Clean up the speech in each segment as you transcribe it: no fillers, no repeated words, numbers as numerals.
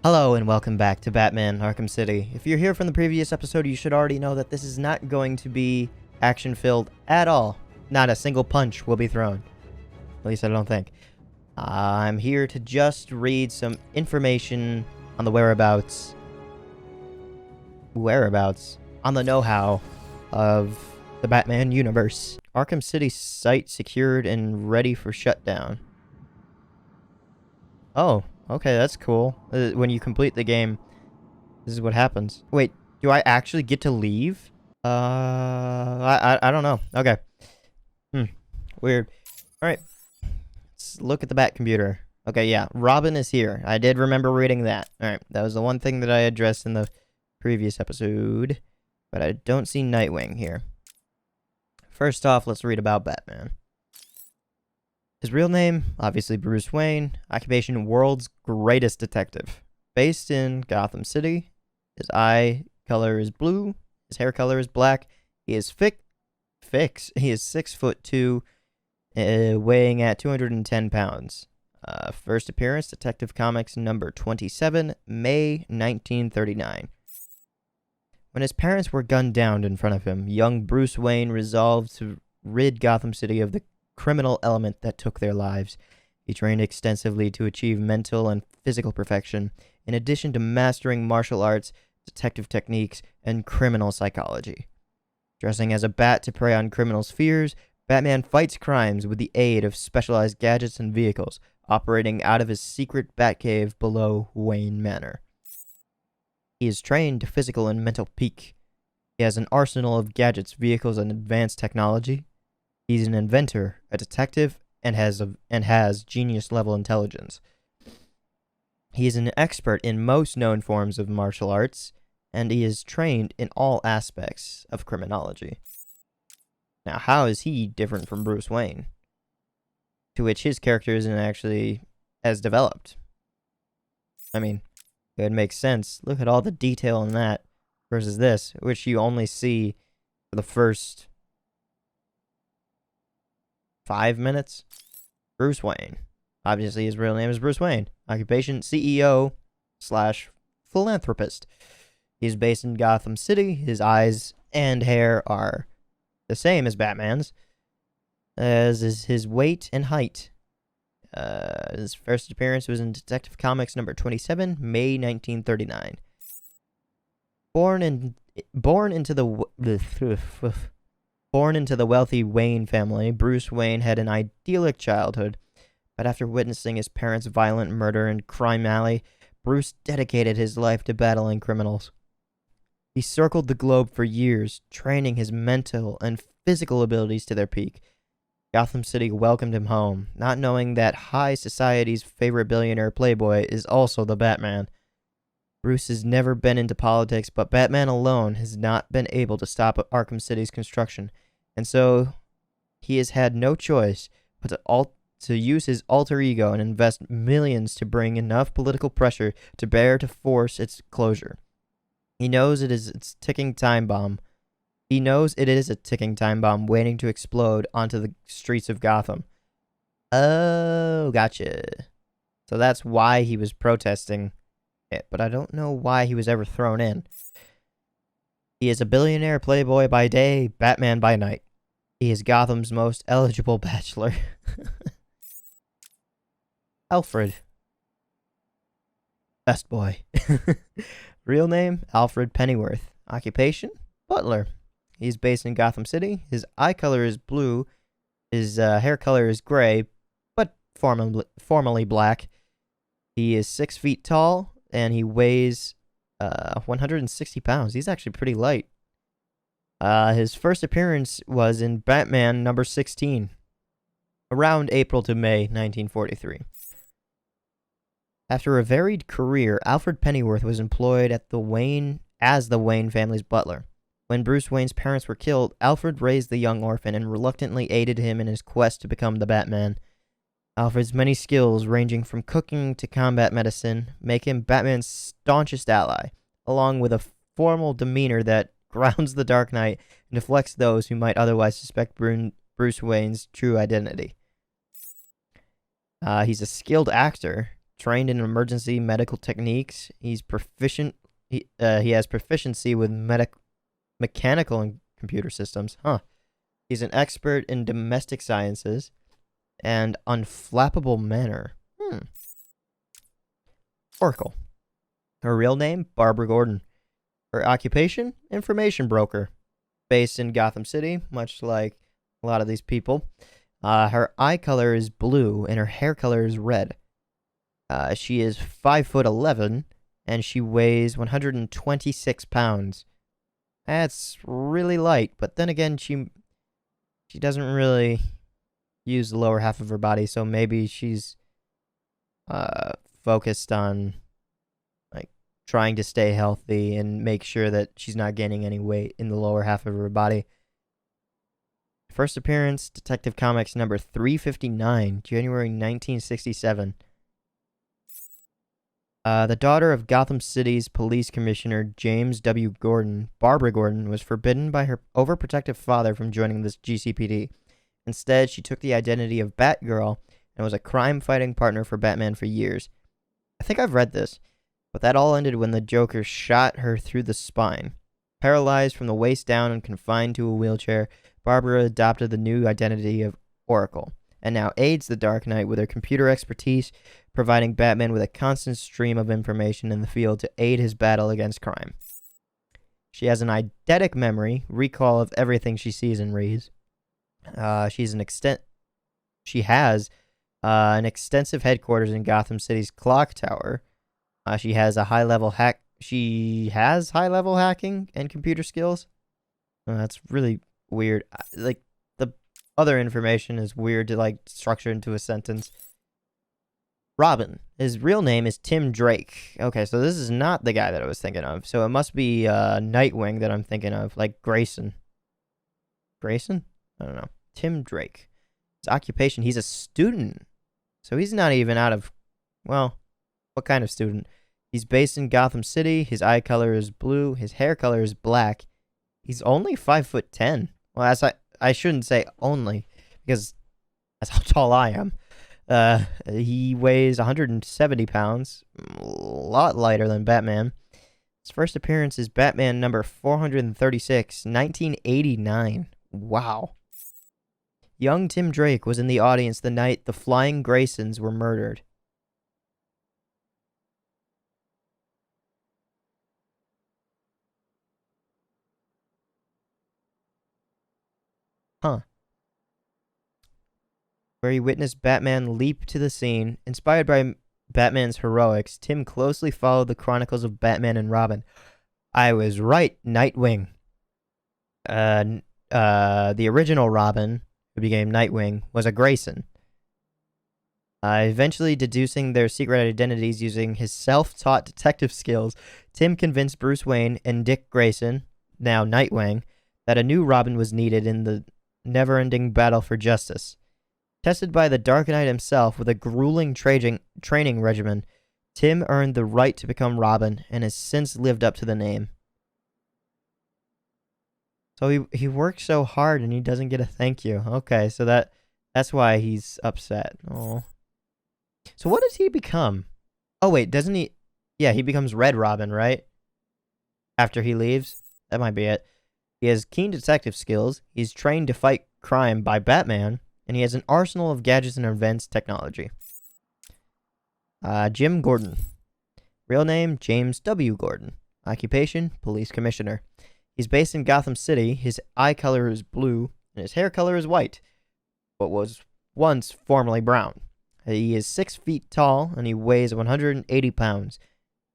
Hello and welcome back to Batman Arkham City. If you're here from the previous episode, you should already know that this is not going to be action-filled at all. Not a single punch will be thrown. At least I don't think. I'm here to just read some information on the whereabouts, on the know-how of the Batman universe. Arkham City site secured and ready for shutdown. Oh. Okay, that's cool. When you complete the game, this is what happens. Wait, do I actually get to leave? I don't know. Okay. Weird. Alright. Let's look at the Bat computer. Okay, yeah. Robin is here. I did remember reading that. Alright, that was the one thing that I addressed in the previous episode. But I don't see Nightwing here. First off, let's read about Batman. His real name, obviously Bruce Wayne. Occupation, world's greatest detective. Based in Gotham City. His eye color is blue. His hair color is black. He is He is 6'2", weighing at 210 pounds. First appearance, Detective Comics number 27, May 1939. When his parents were gunned down in front of him, young Bruce Wayne resolved to rid Gotham City of the criminal element that took their lives. He trained extensively to achieve mental and physical perfection, in addition to mastering martial arts, detective techniques, and criminal psychology. Dressing as a bat to prey on criminals' fears, Batman fights crimes with the aid of specialized gadgets and vehicles, operating out of his secret Batcave below Wayne Manor. He is trained to physical and mental peak. He has an arsenal of gadgets, vehicles, and advanced technology. He's an inventor, a detective, and has genius-level intelligence. He is an expert in most known forms of martial arts, and he is trained in all aspects of criminology. Now, how is he different from Bruce Wayne? To which his character isn't actually as developed. I mean, it would make sense. Look at all the detail in that versus this, which you only see for the first 5 minutes. Bruce Wayne. Obviously, his real name is Bruce Wayne. Occupation, CEO / philanthropist. He's based in Gotham City. His eyes and hair are the same as Batman's, as is his weight and height. His first appearance was in Detective Comics number 27, May 1939. Born into the wealthy Wayne family, Bruce Wayne had an idyllic childhood, but after witnessing his parents' violent murder in Crime Alley, Bruce dedicated his life to battling criminals. He circled the globe for years, training his mental and physical abilities to their peak. Gotham City welcomed him home, not knowing that high society's favorite billionaire playboy is also the Batman. Bruce has never been into politics, but Batman alone has not been able to stop Arkham City's construction, and so he has had no choice but to use his alter ego and invest millions to bring enough political pressure to bear to force its closure. He knows it is a ticking time bomb waiting to explode onto the streets of Gotham. Oh, gotcha. So that's why he was protesting it, but I don't know why he was ever thrown in. He is a billionaire playboy by day, Batman by night. He is Gotham's most eligible bachelor. Alfred. Best boy. Real name, Alfred Pennyworth. Occupation, butler. He's based in Gotham City. His eye color is blue. His hair color is gray, but formally black. He is 6 feet tall, and he weighs 160 pounds. He's actually pretty light. His first appearance was in Batman number 16, around April to May 1943. After a varied career, Alfred Pennyworth was employed as the Wayne family's butler. When Bruce Wayne's parents were killed, Alfred raised the young orphan and reluctantly aided him in his quest to become the Batman. Alfred's many skills, ranging from cooking to combat medicine, make him Batman's staunchest ally, along with a formal demeanor that grounds the Dark Knight and deflects those who might otherwise suspect Bruce Wayne's true identity. He's a skilled actor, trained in emergency medical techniques. He's proficient. He has proficiency with mechanical and computer systems. Huh. He's an expert in domestic sciences and unflappable manner. Oracle. Her real name, Barbara Gordon. Her occupation, information broker. Based in Gotham City, much like a lot of these people. Her eye color is blue and her hair color is red. She is 5'11", and she weighs 126 pounds. That's really light, but then again, she doesn't really use the lower half of her body, so maybe she's focused on like trying to stay healthy and make sure that she's not gaining any weight in the lower half of her body. First appearance, Detective Comics number 359, January 1967. The daughter of Gotham City's police commissioner James W. Gordon, Barbara Gordon, was forbidden by her overprotective father from joining the GCPD. Instead, she took the identity of Batgirl and was a crime-fighting partner for Batman for years. I think I've read this, but that all ended when the Joker shot her through the spine. Paralyzed from the waist down and confined to a wheelchair, Barbara adopted the new identity of Oracle, and now aids the Dark Knight with her computer expertise, providing Batman with a constant stream of information in the field to aid his battle against crime. She has an eidetic memory, recall of everything she sees and reads. She has an extensive headquarters in Gotham City's clock tower. She has high-level hacking and computer skills. That's really weird. Like, the other information is weird to, like, structure into a sentence. Robin. His real name is Tim Drake. Okay, so this is not the guy that I was thinking of. So it must be Nightwing that I'm thinking of, like Grayson. Grayson? I don't know. Tim Drake. His occupation, he's a student. So he's not even out of, well, what kind of student? He's based in Gotham City. His eye color is blue. His hair color is black. He's only 5'10". Well, I shouldn't say only, because that's how tall I am. He weighs 170 pounds, a lot lighter than Batman. His first appearance is Batman number 436, 1989. Wow. Young Tim Drake was in the audience the night the Flying Graysons were murdered. Huh. Where he witnessed Batman leap to the scene. Inspired by Batman's heroics, Tim closely followed the chronicles of Batman and Robin. I was right, Nightwing. The original Robin, who became Nightwing, was a Grayson. Eventually deducing their secret identities using his self-taught detective skills, Tim convinced Bruce Wayne and Dick Grayson, now Nightwing, that a new Robin was needed in the never-ending battle for justice. Tested by the Dark Knight himself with a grueling training regimen, Tim earned the right to become Robin and has since lived up to the name. So he works so hard and he doesn't get a thank you. Okay, so that's why he's upset. Oh. So what does he become? Oh wait, doesn't he? Yeah, he becomes Red Robin, right? After he leaves? That might be it. He has keen detective skills. He's trained to fight crime by Batman. And he has an arsenal of gadgets and advanced technology. Jim Gordon. Real name, James W. Gordon. Occupation, police commissioner. He's based in Gotham City. His eye color is blue, and his hair color is white, but was once formerly brown. He is 6 feet tall, and he weighs 180 pounds.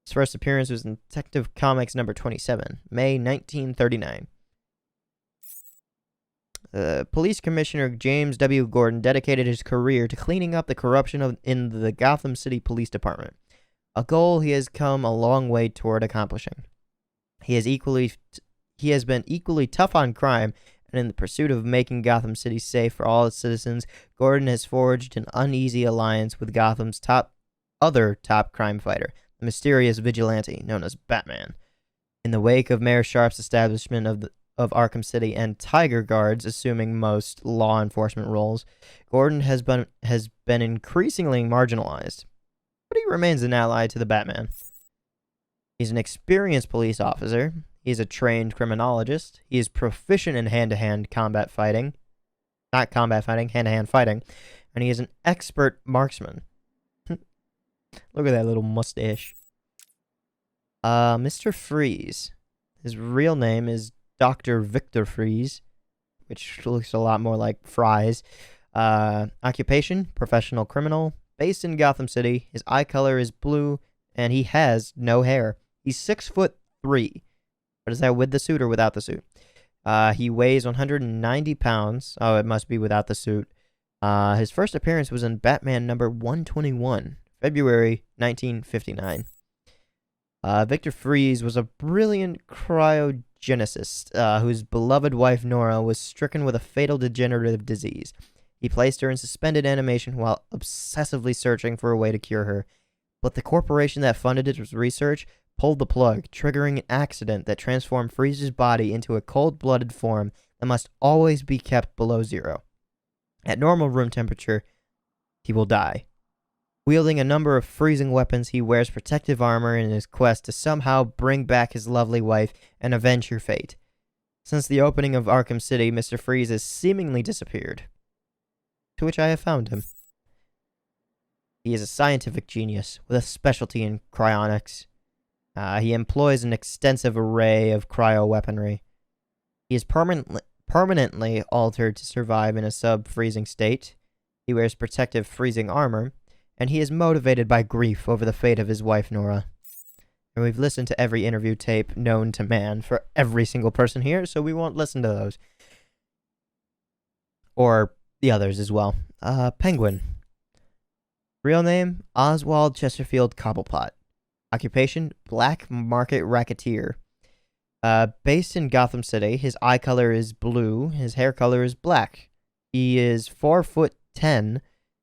His first appearance was in Detective Comics number 27, May 1939. Police Commissioner James W. Gordon dedicated his career to cleaning up the corruption in the Gotham City Police Department, a goal he has come a long way toward accomplishing. He has been equally tough on crime, and in the pursuit of making Gotham City safe for all its citizens, Gordon has forged an uneasy alliance with Gotham's other top crime fighter, the mysterious vigilante known as Batman. In the wake of Mayor Sharp's establishment of Arkham City and Tiger Guards assuming most law enforcement roles, Gordon has been increasingly marginalized. but he remains an ally to the Batman. He's an experienced police officer. He's a trained criminologist. He is proficient in hand-to-hand combat fighting. Not combat fighting, hand-to-hand fighting. And he is an expert marksman. Look at that little mustache. Mr. Freeze. His real name is Dr. Victor Freeze, which looks a lot more like fries. Occupation, professional criminal, based in Gotham City. His eye color is blue, and he has no hair. He's 6'3". But is that with the suit or without the suit? He weighs 190 pounds. Oh, it must be without the suit. His first appearance was in Batman number 121, February 1959. Victor Freeze was a brilliant cryogenicist whose beloved wife Nora was stricken with a fatal degenerative disease. He placed her in suspended animation while obsessively searching for a way to cure her. But the corporation that funded his research pulled the plug, triggering an accident that transformed Freeze's body into a cold-blooded form that must always be kept below zero. At normal room temperature, he will die. Wielding a number of freezing weapons, he wears protective armor in his quest to somehow bring back his lovely wife and avenge her fate. Since the opening of Arkham City, Mr. Freeze has seemingly disappeared. To which I have found him. He is a scientific genius with a specialty in cryonics. He employs an extensive array of cryo-weaponry. He is permanently altered to survive in a sub-freezing state. He wears protective freezing armor, and he is motivated by grief over the fate of his wife, Nora. And we've listened to every interview tape known to man for every single person here, so we won't listen to those. Or the others as well. Penguin. Real name, Oswald Chesterfield Cobblepot. Occupation, black market racketeer. Based in Gotham City, his eye color is blue, his hair color is black. He is 4'10",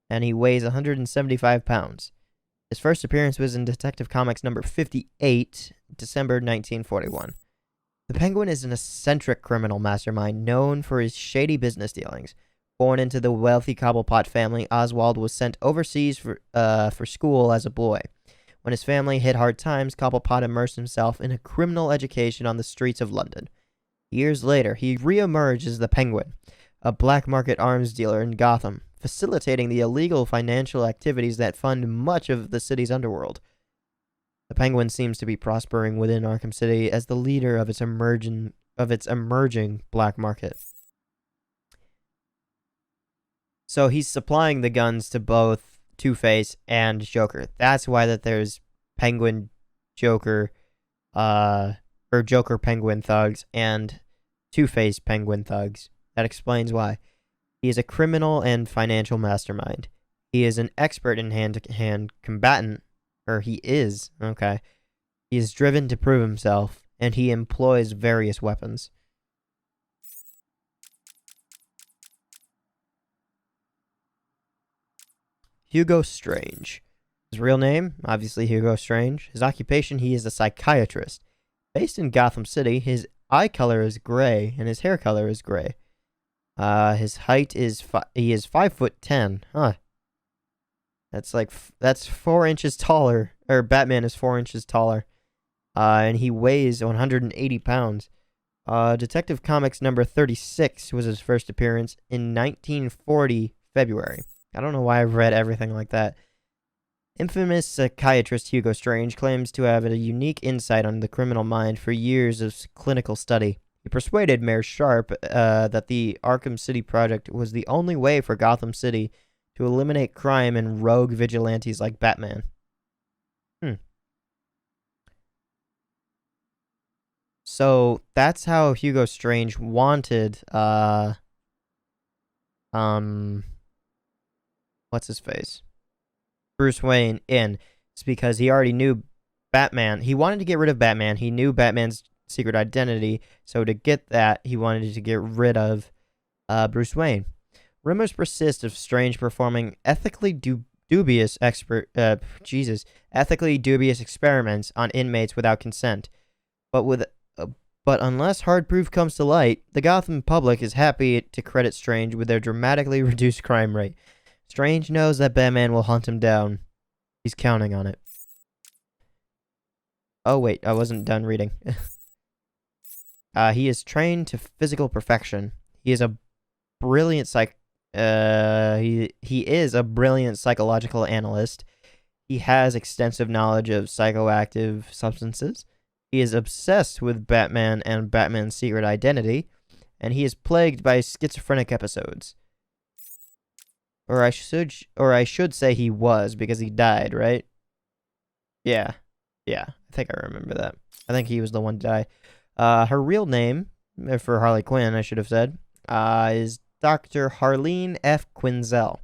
and he weighs 175 pounds. His first appearance was in Detective Comics number 58, December 1941. The Penguin is an eccentric criminal mastermind known for his shady business dealings. Born into the wealthy Cobblepot family, Oswald was sent overseas for school as a boy. When his family hit hard times, Cobblepot immersed himself in a criminal education on the streets of London. Years later, he re-emerged as the Penguin, a black market arms dealer in Gotham, facilitating the illegal financial activities that fund much of the city's underworld. The Penguin seems to be prospering within Arkham City as the leader of its emerging black market. So he's supplying the guns to both Two-Face and Joker. That's why that there's Penguin, Joker, or Joker Penguin thugs and Two-Face Penguin thugs. That explains why. He is a criminal and financial mastermind. He is an expert in hand-to-hand combatant, or he is, okay. He is driven to prove himself, and he employs various weapons. Hugo Strange. His real name, obviously Hugo Strange. His occupation, he is a psychiatrist. Based in Gotham City, his eye color is gray, and his hair color is gray. His height is, he is 5'10". Huh. That's 4 inches taller, or Batman is 4 inches taller. And he weighs 180 pounds. Detective Comics number 36 was his first appearance in 1940, February. I don't know why I've read everything like that. Infamous psychiatrist Hugo Strange claims to have a unique insight on the criminal mind for years of clinical study. He persuaded Mayor Sharp that the Arkham City Project was the only way for Gotham City to eliminate crime and rogue vigilantes like Batman. So that's how Hugo Strange wanted what's his face? Bruce Wayne in. It's because he already knew Batman. He wanted to get rid of Batman. He knew Batman's secret identity. So to get that, he wanted to get rid of Bruce Wayne. Rumors persist of Strange performing ethically dubious experiments on inmates without consent. But unless hard proof comes to light, the Gotham public is happy to credit Strange with their dramatically reduced crime rate. Strange knows that Batman will hunt him down. He's counting on it. Oh, wait. I wasn't done reading. He is trained to physical perfection. He is a brilliant he is a brilliant psychological analyst. He has extensive knowledge of psychoactive substances. He is obsessed with Batman and Batman's secret identity, and he is plagued by schizophrenic episodes. Or I should say he was, because he died, right? Yeah. Yeah, I think I remember that. I think he was the one to die. Her real name, for Harley Quinn, I should have said, is Dr. Harleen F. Quinzel.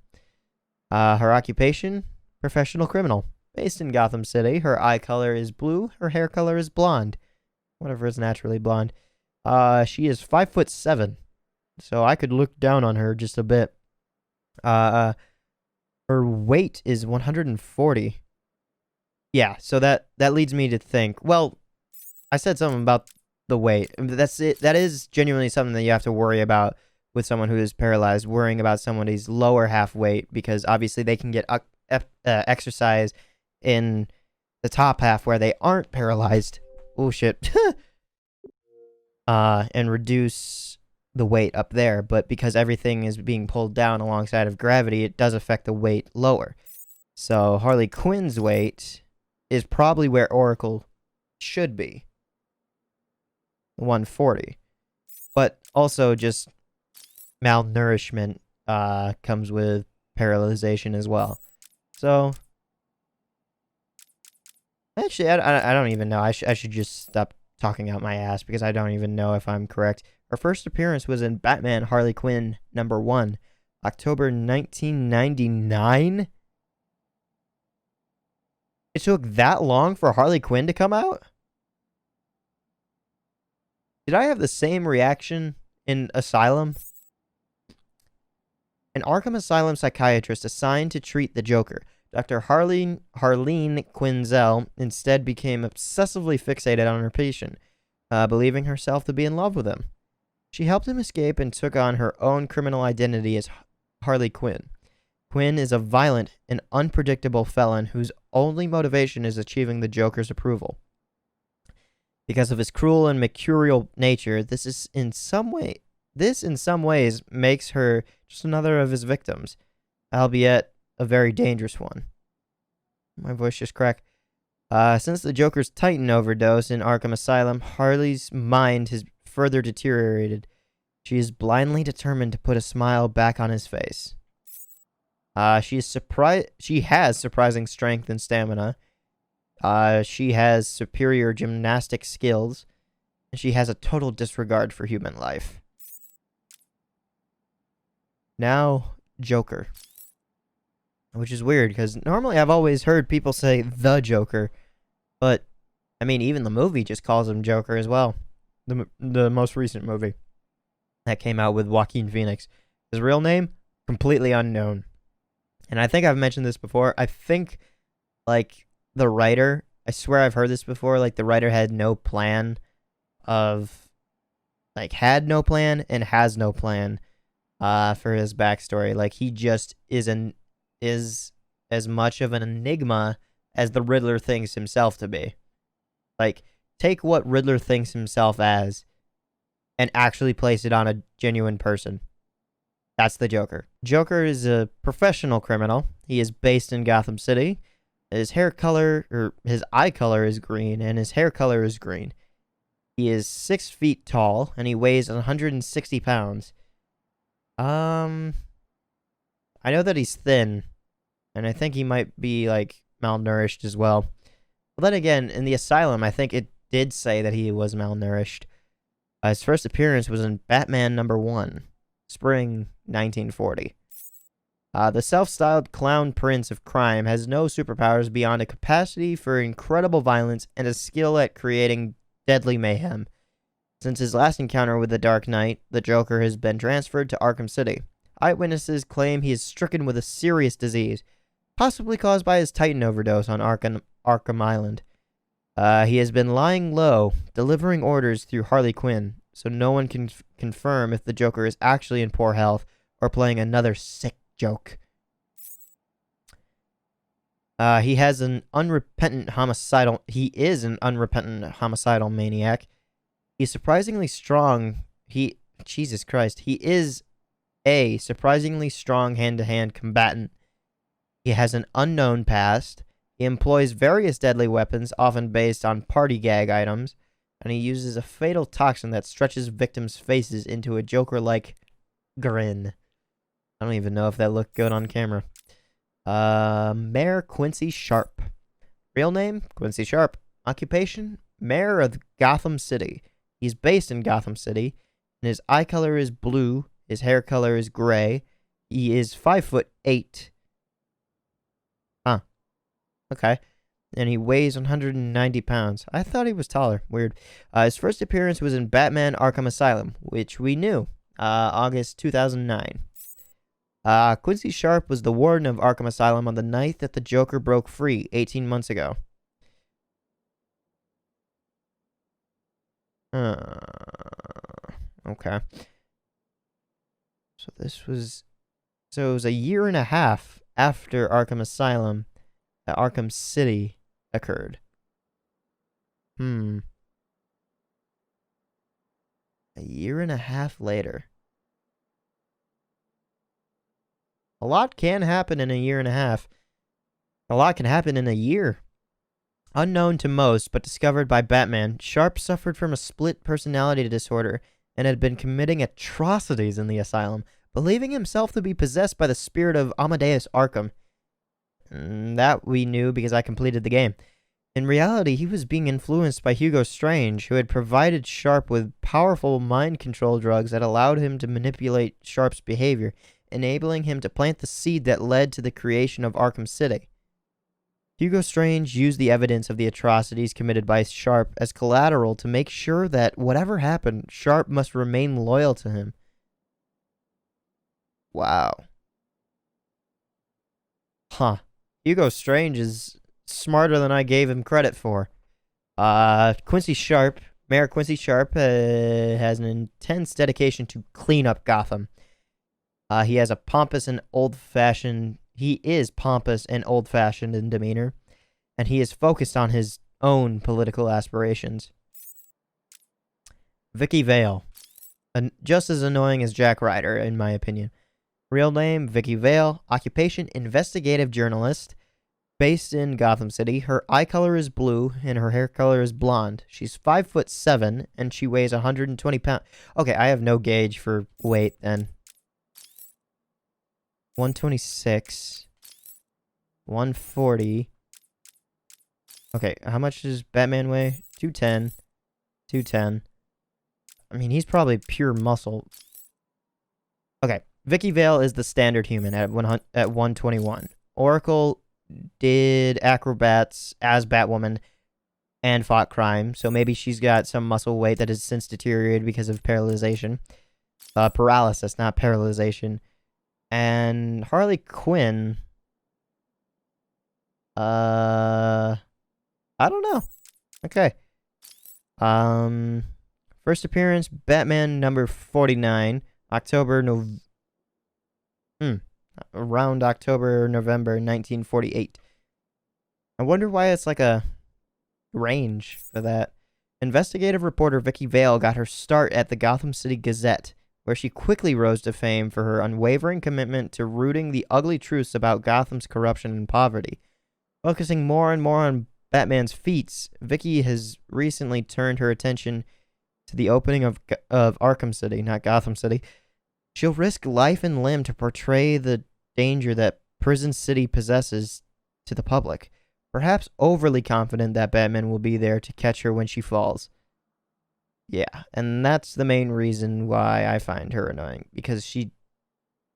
Her occupation, professional criminal. Based in Gotham City, her eye color is blue, her hair color is blonde. Whatever is naturally blonde. She is 5'7", so I could look down on her just a bit. Her weight is 140. Yeah, so that leads me to think, well, I said something about the weight. That's it. That is genuinely something that you have to worry about with someone who is paralyzed, worrying about somebody's lower half weight, because obviously they can get exercise in the top half where they aren't paralyzed. Oh, shit. And reduce the weight up there, but because everything is being pulled down alongside of gravity, it does affect the weight lower. So Harley Quinn's weight is probably where Oracle should be, 140. But also just malnourishment comes with paralyzation as well. So actually, I don't even know. I should just stop talking out my ass, because I don't even know if I'm correct. Her first appearance was in Batman Harley Quinn #1, October 1999. It took that long for Harley Quinn to come out? Did I have the same reaction in Asylum? An Arkham Asylum psychiatrist assigned to treat the Joker, Dr. Harleen Quinzel, instead became obsessively fixated on her patient, believing herself to be in love with him. She helped him escape and took on her own criminal identity as Harley Quinn. Quinn is a violent and unpredictable felon whose only motivation is achieving the Joker's approval. Because of his cruel and mercurial nature, this in some ways makes her just another of his victims, albeit a very dangerous one. My voice just cracked. Since the Joker's Titan overdose in Arkham Asylum, Harley's mind has further deteriorated. She is blindly determined to put a smile back on his face. She has surprising strength and stamina. She has superior gymnastic skills, and she has a total disregard for human life. Now, Joker. Which is weird, because normally I've always heard people say the Joker, but, I mean, even the movie just calls him Joker as well. The most recent movie that came out with Joaquin Phoenix. His real name, completely unknown. And I think I've mentioned this before. I think, like, the writer, I swear I've heard this before, like, the writer had no plan had no plan and has no plan for his backstory. Like, he just is as much of an enigma as the Riddler thinks himself to be. Like, take what Riddler thinks himself as and actually place it on a genuine person. That's the Joker. Joker is a professional criminal. He is based in Gotham City. His eye color is green, and his hair color is green. He is 6 feet tall, and he weighs 160 pounds. I know that he's thin, and I think he might be, like, malnourished as well. But then again, in the Asylum, I think it did say that he was malnourished. His first appearance was in Batman #1, spring 1940. The self-styled clown prince of crime has no superpowers beyond a capacity for incredible violence and a skill at creating deadly mayhem. Since his last encounter with the Dark Knight, the Joker has been transferred to Arkham City. Eyewitnesses claim he is stricken with a serious disease, possibly caused by his Titan overdose on Arkham Island. He has been lying low, delivering orders through Harley Quinn, so no one can confirm if the Joker is actually in poor health or playing another sick joke. He has an unrepentant homicidal. He is an unrepentant homicidal maniac. He's surprisingly strong. Jesus Christ, he is a surprisingly strong hand-to-hand combatant. He has an unknown past. He employs various deadly weapons, often based on party gag items, and he uses a fatal toxin that stretches victims' faces into a Joker-like grin. I don't even know if that looked good on camera. Mayor Quincy Sharp. Real name, Quincy Sharp. Occupation, Mayor of Gotham City. He's based in Gotham City, and his eye color is blue. His hair color is gray. He is 5'8". Huh. Okay. And he weighs 190 pounds. I thought he was taller. Weird. His first appearance was in Batman Arkham Asylum, which we knew. August 2009. Quincy Sharp was the warden of Arkham Asylum on the night that the Joker broke free 18 months ago. Okay. So it was a year and a half after Arkham Asylum that Arkham City occurred. A year and a half later. A lot can happen in a year and a half. A lot can happen in a year. Unknown to most, but discovered by Batman, Sharp suffered from a split personality disorder and had been committing atrocities in the asylum, believing himself to be possessed by the spirit of Amadeus Arkham. That we knew because I completed the game. In reality, he was being influenced by Hugo Strange, who had provided Sharp with powerful mind control drugs that allowed him to manipulate Sharp's behavior, enabling him to plant the seed that led to the creation of Arkham City. Hugo Strange used the evidence of the atrocities committed by Sharp as collateral to make sure that whatever happened, Sharp must remain loyal to him. Wow. Huh. Hugo Strange is smarter than I gave him credit for. Quincy Sharp, Mayor Quincy Sharp, has an intense dedication to clean up Gotham. He has a pompous and old-fashioned... He is pompous and old-fashioned in demeanor, and he is focused on his own political aspirations. Vicky Vale. Just as annoying as Jack Ryder, in my opinion. Real name, Vicky Vale. Occupation, investigative journalist. Based in Gotham City. Her eye color is blue, and her hair color is blonde. She's 5'7", and she weighs 120 pounds. Okay, I have no gauge for weight, then. 126, 140. Okay, how much does Batman weigh? 210, 210. I mean, he's probably pure muscle. Okay, Vicky Vale is the standard human at 121. Oracle did acrobats as Batwoman and fought crime, so maybe she's got some muscle weight that has since deteriorated because of paralyzation. Paralysis, not paralyzation. And Harley Quinn, I don't know. Okay. First appearance, Batman number 49, around October, November 1948. I wonder why it's like a range for that. Investigative reporter Vicky Vale got her start at the Gotham City Gazette, where she quickly rose to fame for her unwavering commitment to rooting the ugly truths about Gotham's corruption and poverty. Focusing more and more on Batman's feats, Vicky has recently turned her attention to the opening of Arkham City, not Gotham City. She'll risk life and limb to portray the danger that Prison City possesses to the public, perhaps overly confident that Batman will be there to catch her when she falls. Yeah, and that's the main reason why I find her annoying, because she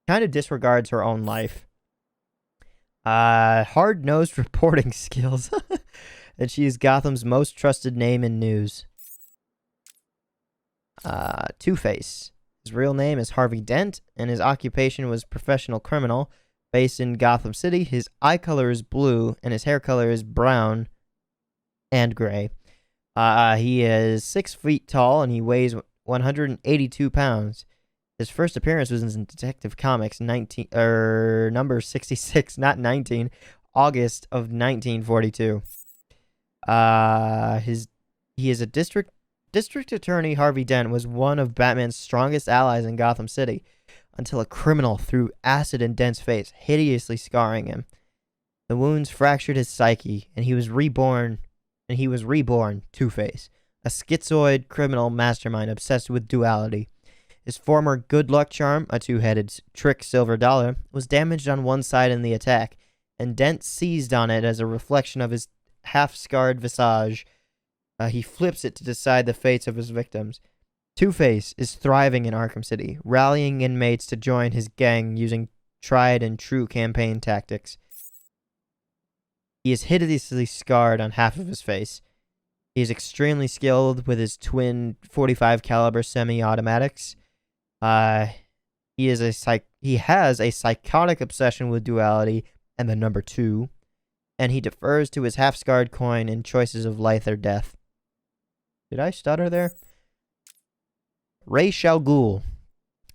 kind of disregards her own life. Hard-nosed reporting skills. And she is Gotham's most trusted name in news. Two-Face. His real name is Harvey Dent, and his occupation was professional criminal. Based in Gotham City, his eye color is blue, and his hair color is brown and gray. He is 6 feet tall, and he weighs 182 pounds. His first appearance was in Detective Comics number 66, not 19, August of 1942. He is a district attorney. Harvey Dent was one of Batman's strongest allies in Gotham City until a criminal threw acid in Dent's face, hideously scarring him. The wounds fractured his psyche, and he was reborn. Two-Face, a schizoid criminal mastermind obsessed with duality. His former good luck charm, a two-headed trick silver dollar, was damaged on one side in the attack, and Dent seized on it as a reflection of his half-scarred visage. He flips it to decide the fates of his victims. Two-Face is thriving in Arkham City, rallying inmates to join his gang using tried and true campaign tactics. He is hideously scarred on half of his face. He is extremely skilled with his twin .45 caliber semi-automatics. He has a psychotic obsession with duality and the number 2, and he defers to his half-scarred coin in choices of life or death. Did I stutter there? Ra's al Ghul.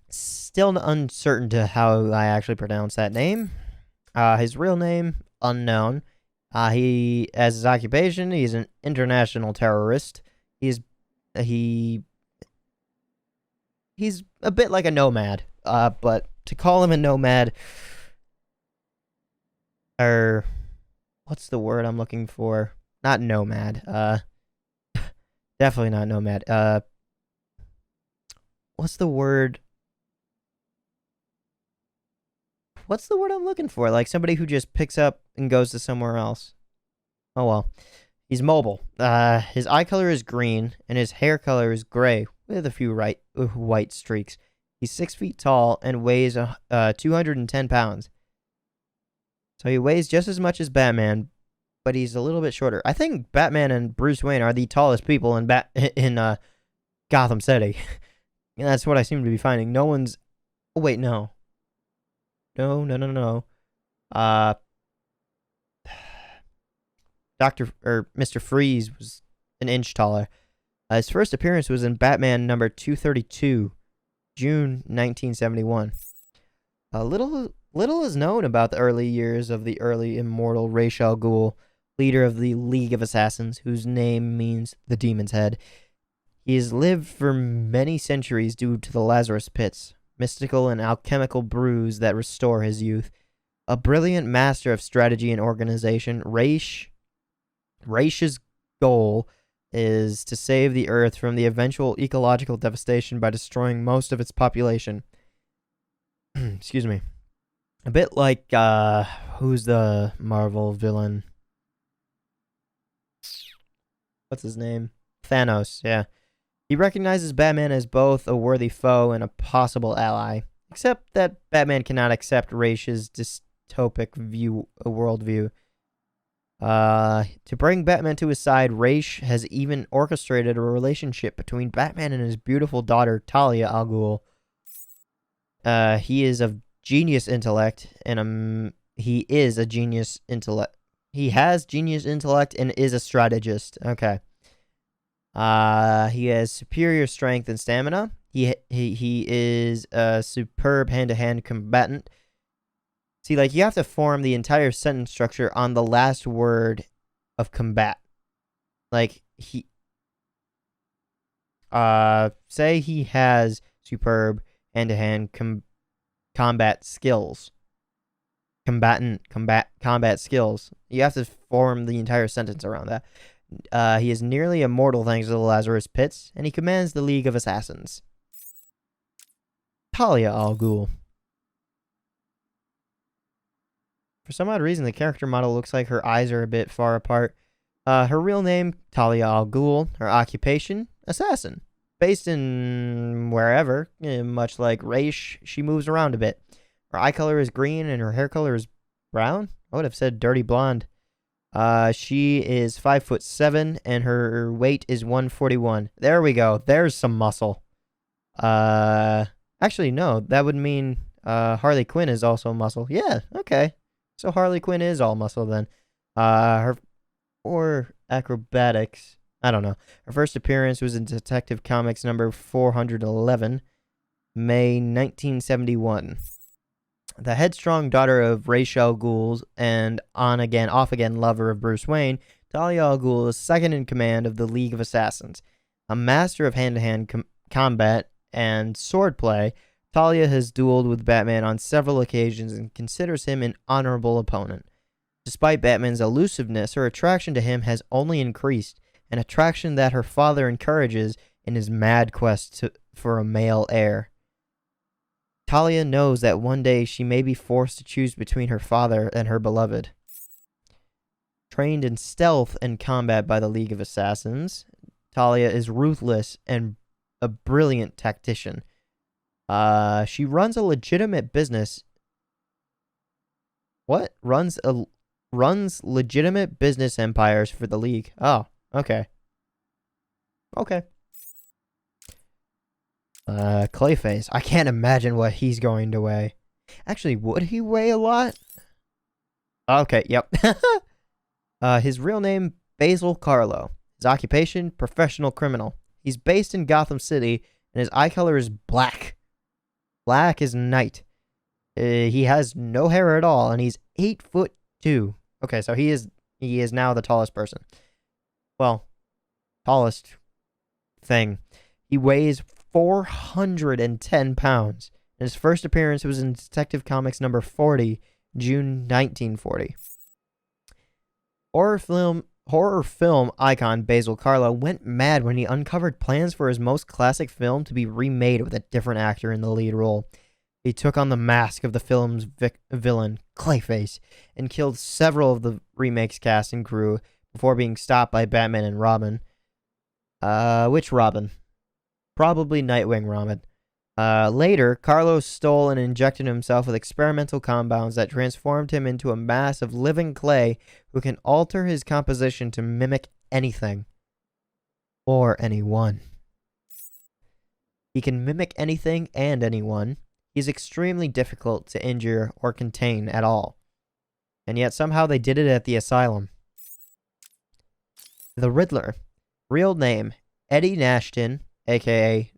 Still uncertain to how I actually pronounce that name. His real name, unknown. As his occupation, he's an international terrorist. He's a bit like a nomad. But to call him a nomad, or what's the word I'm looking for? Not nomad. Definitely not nomad. What's the word? What's the word I'm looking for? Like somebody who just picks up and goes to somewhere else. Oh well. He's mobile. His eye color is green, and his hair color is gray, with a few white streaks. He's 6 feet tall and weighs 210 pounds. So he weighs just as much as Batman, but he's a little bit shorter. I think Batman and Bruce Wayne are the tallest people in Gotham City. And that's what I seem to be finding. No one's... Oh, wait, no. No. Mr. Freeze was an inch taller. His first appearance was in Batman number 232, June 1971. Little is known about the early years of the early immortal Ra's al Ghul, leader of the League of Assassins, whose name means the Demon's Head. He has lived for many centuries due to the Lazarus Pits, mystical and alchemical brews that restore his youth. A brilliant master of strategy and organization, Ra's goal is to save the Earth from the eventual ecological devastation by destroying most of its population. Excuse me. A bit like, who's the Marvel villain? What's his name? Thanos, yeah. He recognizes Batman as both a worthy foe and a possible ally, except that Batman cannot accept Ra's dystopic worldview. To bring Batman to his side, Ra's has even orchestrated a relationship between Batman and his beautiful daughter, Talia al Ghul. He is of genius intellect, and he is a genius intellect. He has genius intellect and is a strategist. Okay. He has superior strength and stamina. He is a superb hand-to-hand combatant. See, like, you have to form the entire sentence structure on the last word of combat. Like, say he has superb hand-to-hand combat skills. Combat skills. You have to form the entire sentence around that. He is nearly immortal thanks to the Lazarus Pits, and he commands the League of Assassins. Talia al Ghul. For some odd reason, the character model looks like her eyes are a bit far apart. Her real name, Talia al Ghul. Her occupation, assassin. Based in wherever, much like Ra's, she moves around a bit. Her eye color is green and her hair color is brown. I would have said dirty blonde. She is 5'7" and her weight is 141. There we go. There's some muscle. Actually, no, that would mean Harley Quinn is also muscle. Yeah, okay. So Harley Quinn is all muscle then. Or acrobatics. I don't know. Her first appearance was in Detective Comics number 411, May 1971. The headstrong daughter of Ra's al Ghul and on-again, off-again lover of Bruce Wayne, Talia al Ghul is second in command of the League of Assassins. A master of hand-to-hand combat and swordplay, Talia has dueled with Batman on several occasions and considers him an honorable opponent. Despite Batman's elusiveness, her attraction to him has only increased, an attraction that her father encourages in his mad quest for a male heir. Talia knows that one day she may be forced to choose between her father and her beloved. Trained in stealth and combat by the League of Assassins, Talia is ruthless and a brilliant tactician. She runs a legitimate business. What? Runs legitimate business empires for the League. Oh, okay. Okay. Clayface. I can't imagine what he's going to weigh. Actually, would he weigh a lot? Okay, yep. His real name, Basil Carlo. His occupation, professional criminal. He's based in Gotham City, and his eye color is black. Black as night. He has no hair at all, and he's 8'2". Okay, so he is now the tallest person. Well, tallest thing. He weighs 410 pounds. And his first appearance was in Detective Comics number 40, June 1940. Horror film icon Basil Carlo went mad when he uncovered plans for his most classic film to be remade with a different actor in the lead role. He took on the mask of the film's villain, Clayface, and killed several of the remake's cast and crew before being stopped by Batman and Robin. Which Robin? Probably Nightwing Robin. Later, Carlos stole and injected himself with experimental compounds that transformed him into a mass of living clay who can alter his composition to mimic anything. Or anyone. He can mimic anything and anyone. He's extremely difficult to injure or contain at all. And yet somehow they did it at the asylum. The Riddler. Real name, Eddie Nashton, a.k.a.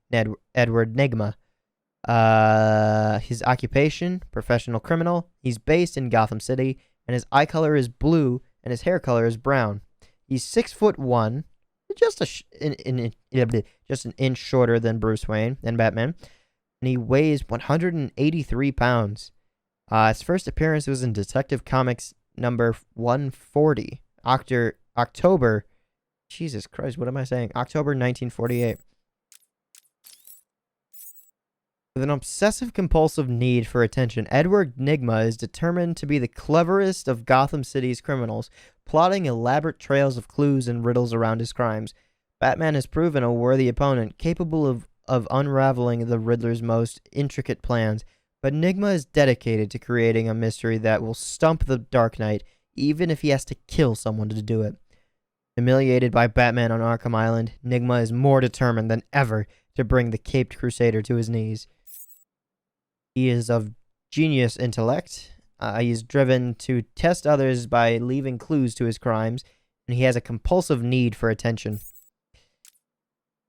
Edward Nygma. His occupation, professional criminal. He's based in Gotham City, and his eye color is blue, and his hair color is brown. He's 6'1", just an inch shorter than Bruce Wayne and Batman, and he weighs 183 pounds. His first appearance was in Detective Comics number 140, October. Jesus Christ, what am I saying? October 1948. With an obsessive-compulsive need for attention, Edward Nygma is determined to be the cleverest of Gotham City's criminals, plotting elaborate trails of clues and riddles around his crimes. Batman has proven a worthy opponent, capable of unraveling the Riddler's most intricate plans, but Nygma is dedicated to creating a mystery that will stump the Dark Knight, even if he has to kill someone to do it. Humiliated by Batman on Arkham Island, Nygma is more determined than ever to bring the caped crusader to his knees. He is of genius intellect. He is driven to test others by leaving clues to his crimes, and he has a compulsive need for attention.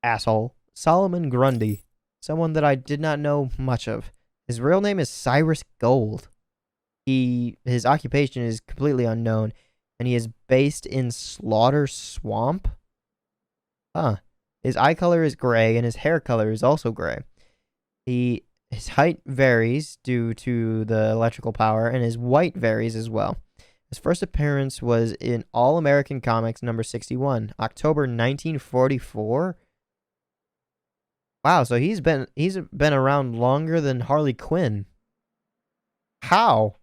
Asshole. Solomon Grundy. Someone that I did not know much of. His real name is Cyrus Gold. His occupation is completely unknown, and he is based in Slaughter Swamp. His eye color is gray, and his hair color is also gray. His height varies due to the electrical power, and his weight varies as well. His first appearance was in All-American Comics number 61, October 1944. Wow, so he's been around longer than Harley Quinn. How?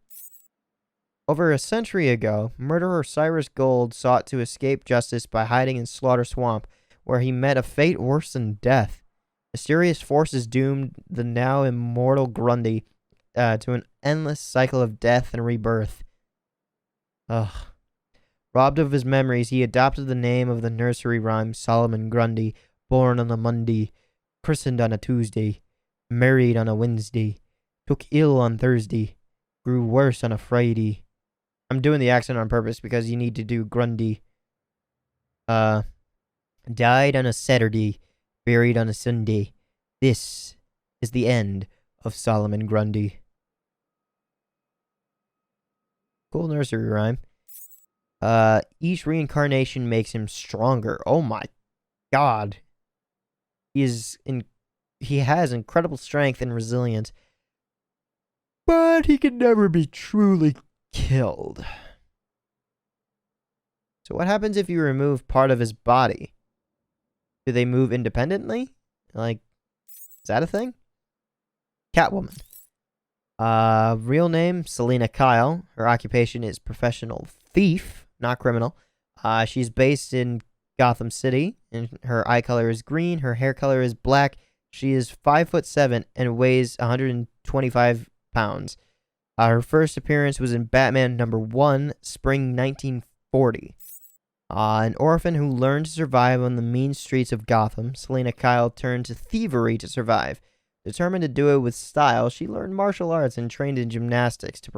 Over a century ago, murderer Cyrus Gold sought to escape justice by hiding in Slaughter Swamp, where he met a fate worse than death. Mysterious forces doomed the now immortal Grundy to an endless cycle of death and rebirth. Robbed of his memories, he adopted the name of the nursery rhyme Solomon Grundy, born on a Monday, christened on a Tuesday, married on a Wednesday, took ill on Thursday, grew worse on a Friday. I'm doing the accent on purpose because you need to do Grundy. Died on a Saturday, buried on a Sunday. This is the end of Solomon Grundy. Cool nursery rhyme. Each reincarnation makes him stronger. Oh my god. He has incredible strength and resilience, but he can never be truly killed. So what happens if you remove part of his body? Do they move independently? Like, is that a thing? Catwoman. Real name, Selena Kyle. Her occupation is professional thief, not criminal. She's based in Gotham City, and her eye color is green. Her hair color is black. She is 5'7" and weighs 125 pounds. Her first appearance was in Batman #1, spring 1940. An orphan who learned to survive on the mean streets of Gotham, Selena Kyle turned to thievery to survive. Determined to do it with style, she learned martial arts and trained in gymnastics to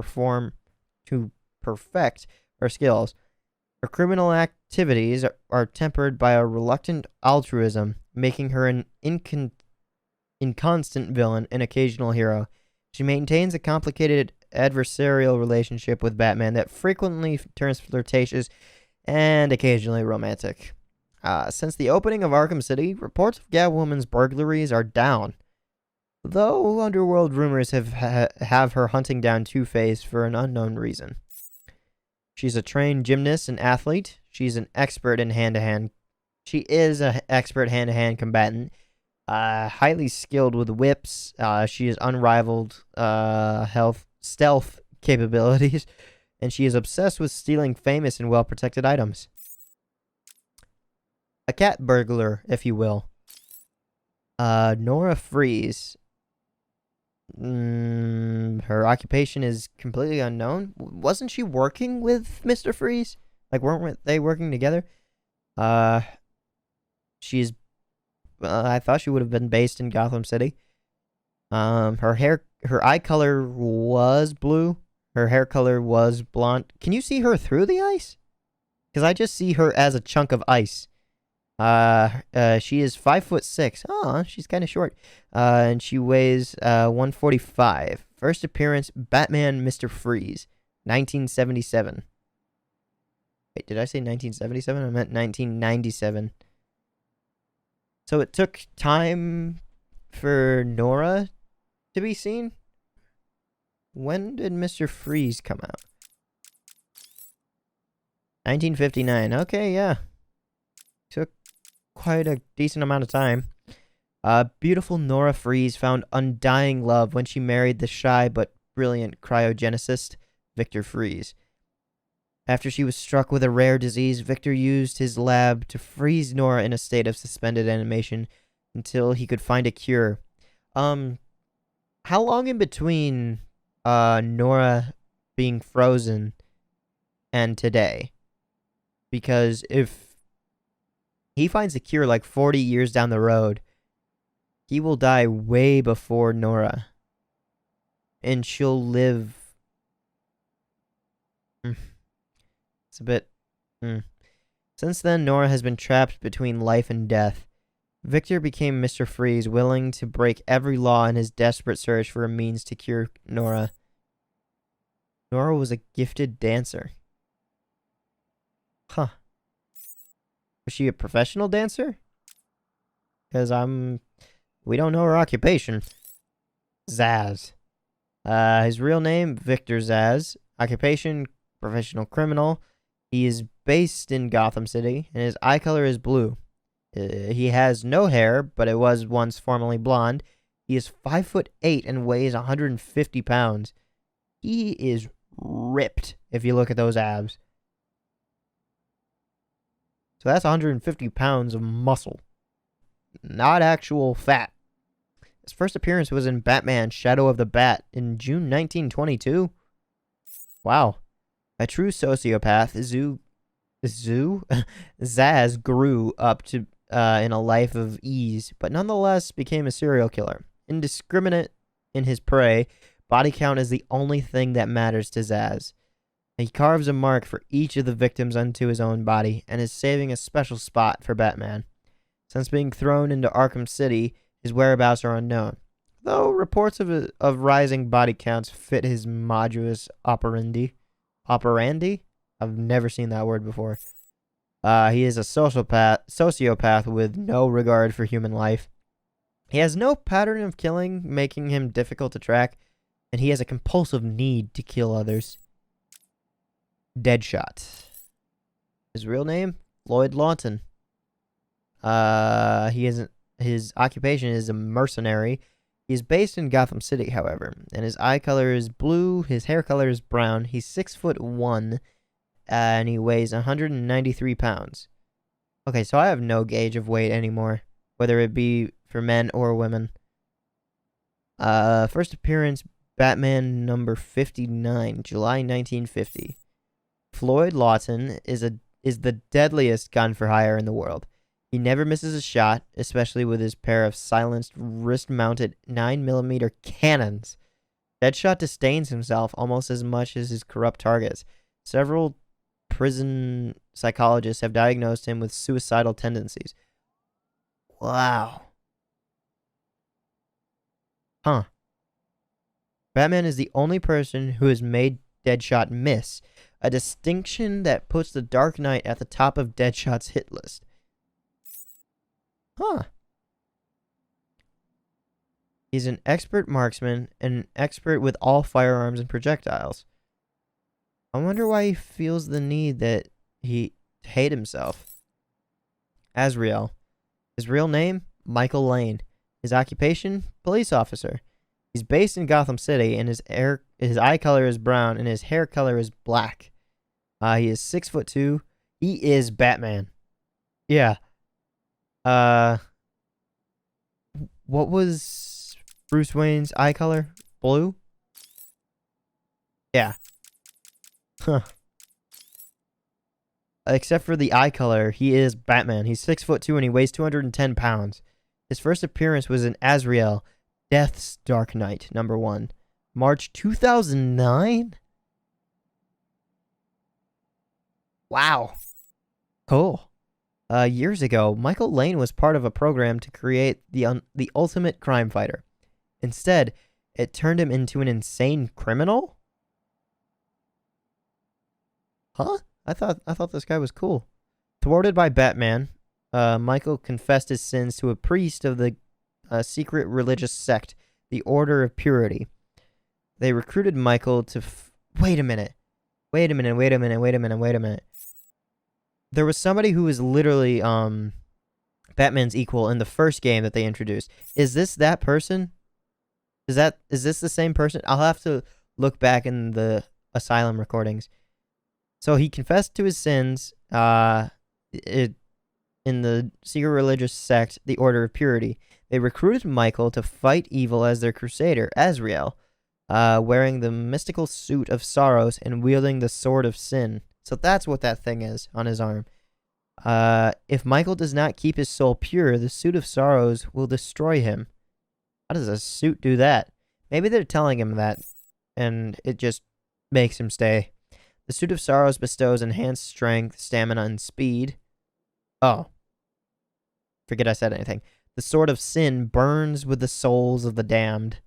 perfect her skills. Her criminal activities are tempered by a reluctant altruism, making her an inconstant villain and occasional hero. She maintains a complicated adversarial relationship with Batman that frequently turns flirtatious and occasionally romantic. Since the opening of Arkham City, reports of Catwoman's burglaries are down, though underworld rumors have her hunting down Two-Face for an unknown reason. She's a trained gymnast and athlete. She is an expert hand-to-hand combatant. Highly skilled with whips. She has unrivaled stealth capabilities, and she is obsessed with stealing famous and well-protected items. A cat burglar, if you will. Nora Freeze. Her occupation is completely unknown. Wasn't she working with Mr. Freeze? Like, weren't they working together? She's... I thought she would have been based in Gotham City. Her eye color was blue. Her hair color was blonde. Can you see her through the ice? Because I just see her as a chunk of ice. She is 5'6". Oh, she's kind of short. And she weighs 145. First appearance, Batman Mr. Freeze, 1977. Wait, did I say 1977? I meant 1997. So it took time for Nora to be seen? When did Mr. Freeze come out? 1959. Okay, yeah. Took quite a decent amount of time. Beautiful Nora Freeze found undying love when she married the shy but brilliant cryogenicist, Victor Freeze. After she was struck with a rare disease, Victor used his lab to freeze Nora in a state of suspended animation until he could find a cure. How long in between Nora being frozen and today? Because if he finds a cure like 40 years down the road, he will die way before Nora. And she'll live... It's a bit... Since then, Nora has been trapped between life and death. Victor became Mr. Freeze, willing to break every law in his desperate search for a means to cure Nora. Nora was a gifted dancer. Huh. Was she a professional dancer? Because we don't know her occupation. Zsasz. His real name, Victor Zsasz. Occupation, professional criminal. He is based in Gotham City, and his eye color is blue. He has no hair, but it was once formerly blonde. He is 5'8" and weighs 150 pounds. He is ripped, if you look at those abs. So that's 150 pounds of muscle. Not actual fat. His first appearance was in Batman Shadow of the Bat in June 1922. Wow. A true sociopath, Zsasz grew up to in a life of ease, but nonetheless became a serial killer. Indiscriminate in his prey, body count is the only thing that matters to Zsasz. He carves a mark for each of the victims onto his own body, and is saving a special spot for Batman. Since being thrown into Arkham City, his whereabouts are unknown, though reports of rising body counts fit his modus operandi. operandi. I've never seen that word before. He is a sociopath with no regard for human life. He has no pattern of killing, making him difficult to track, and he has a compulsive need to kill others. Deadshot. His real name? Lloyd Lawton. His occupation is a mercenary. He is based in Gotham City, however, and his eye color is blue, his hair color is brown. He's 6'1", and he weighs 193 pounds. Okay, so I have no gauge of weight anymore, whether it be for men or women. First appearance, Batman number 59, July 1950. Floyd Lawton is the deadliest gun for hire in the world. He never misses a shot, especially with his pair of silenced, wrist-mounted 9mm cannons. Deadshot disdains himself almost as much as his corrupt targets. Several prison psychologists have diagnosed him with suicidal tendencies. Wow. Huh. Batman is the only person who has made Deadshot miss, a distinction that puts the Dark Knight at the top of Deadshot's hit list. Huh. He's an expert marksman and an expert with all firearms and projectiles. I wonder why he feels the need that he hate himself. Azrael. His real name? Michael Lane. His occupation? Police officer. He's based in Gotham City, and his eye color is brown, and his hair color is black. He is 6'2". He is Batman. Yeah. What was Bruce Wayne's eye color? Blue? Yeah. Huh. Except for the eye color, he is Batman. He's 6'2" and he weighs 210 pounds. His first appearance was in Azrael, Death's Dark Knight, #1. March 2009? Wow. Cool. Years ago, Michael Lane was part of a program to create the ultimate crime fighter. Instead, it turned him into an insane criminal? Huh? I thought this guy was cool. Thwarted by Batman, Michael confessed his sins to a priest of the secret religious sect, the Order of Purity. They recruited Michael to... Wait a minute. There was somebody who was literally Batman's equal in the first game that they introduced. Is this that person? Is this the same person? I'll have to look back in the Asylum recordings. So he confessed to his sins in the secret religious sect, the Order of Purity. They recruited Michael to fight evil as their crusader, Azrael, wearing the mystical suit of sorrows and wielding the sword of sin. So that's what that thing is on his arm. If Michael does not keep his soul pure, the suit of sorrows will destroy him. How does a suit do that? Maybe they're telling him that, and it just makes him stay. The suit of sorrows bestows enhanced strength, stamina, and speed. Oh. Forget I said anything. The sword of sin burns with the souls of the damned.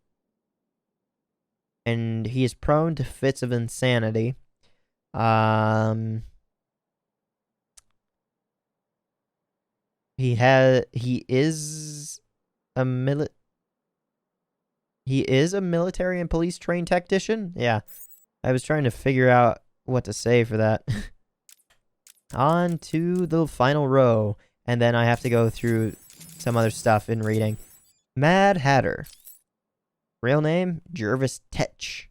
And he is prone to fits of insanity. He is a military and police trained tactician. Yeah, I was trying to figure out what to say for that. On to the final row, and then I have to go through some other stuff in reading. Mad Hatter. Real name, Jervis Tetch.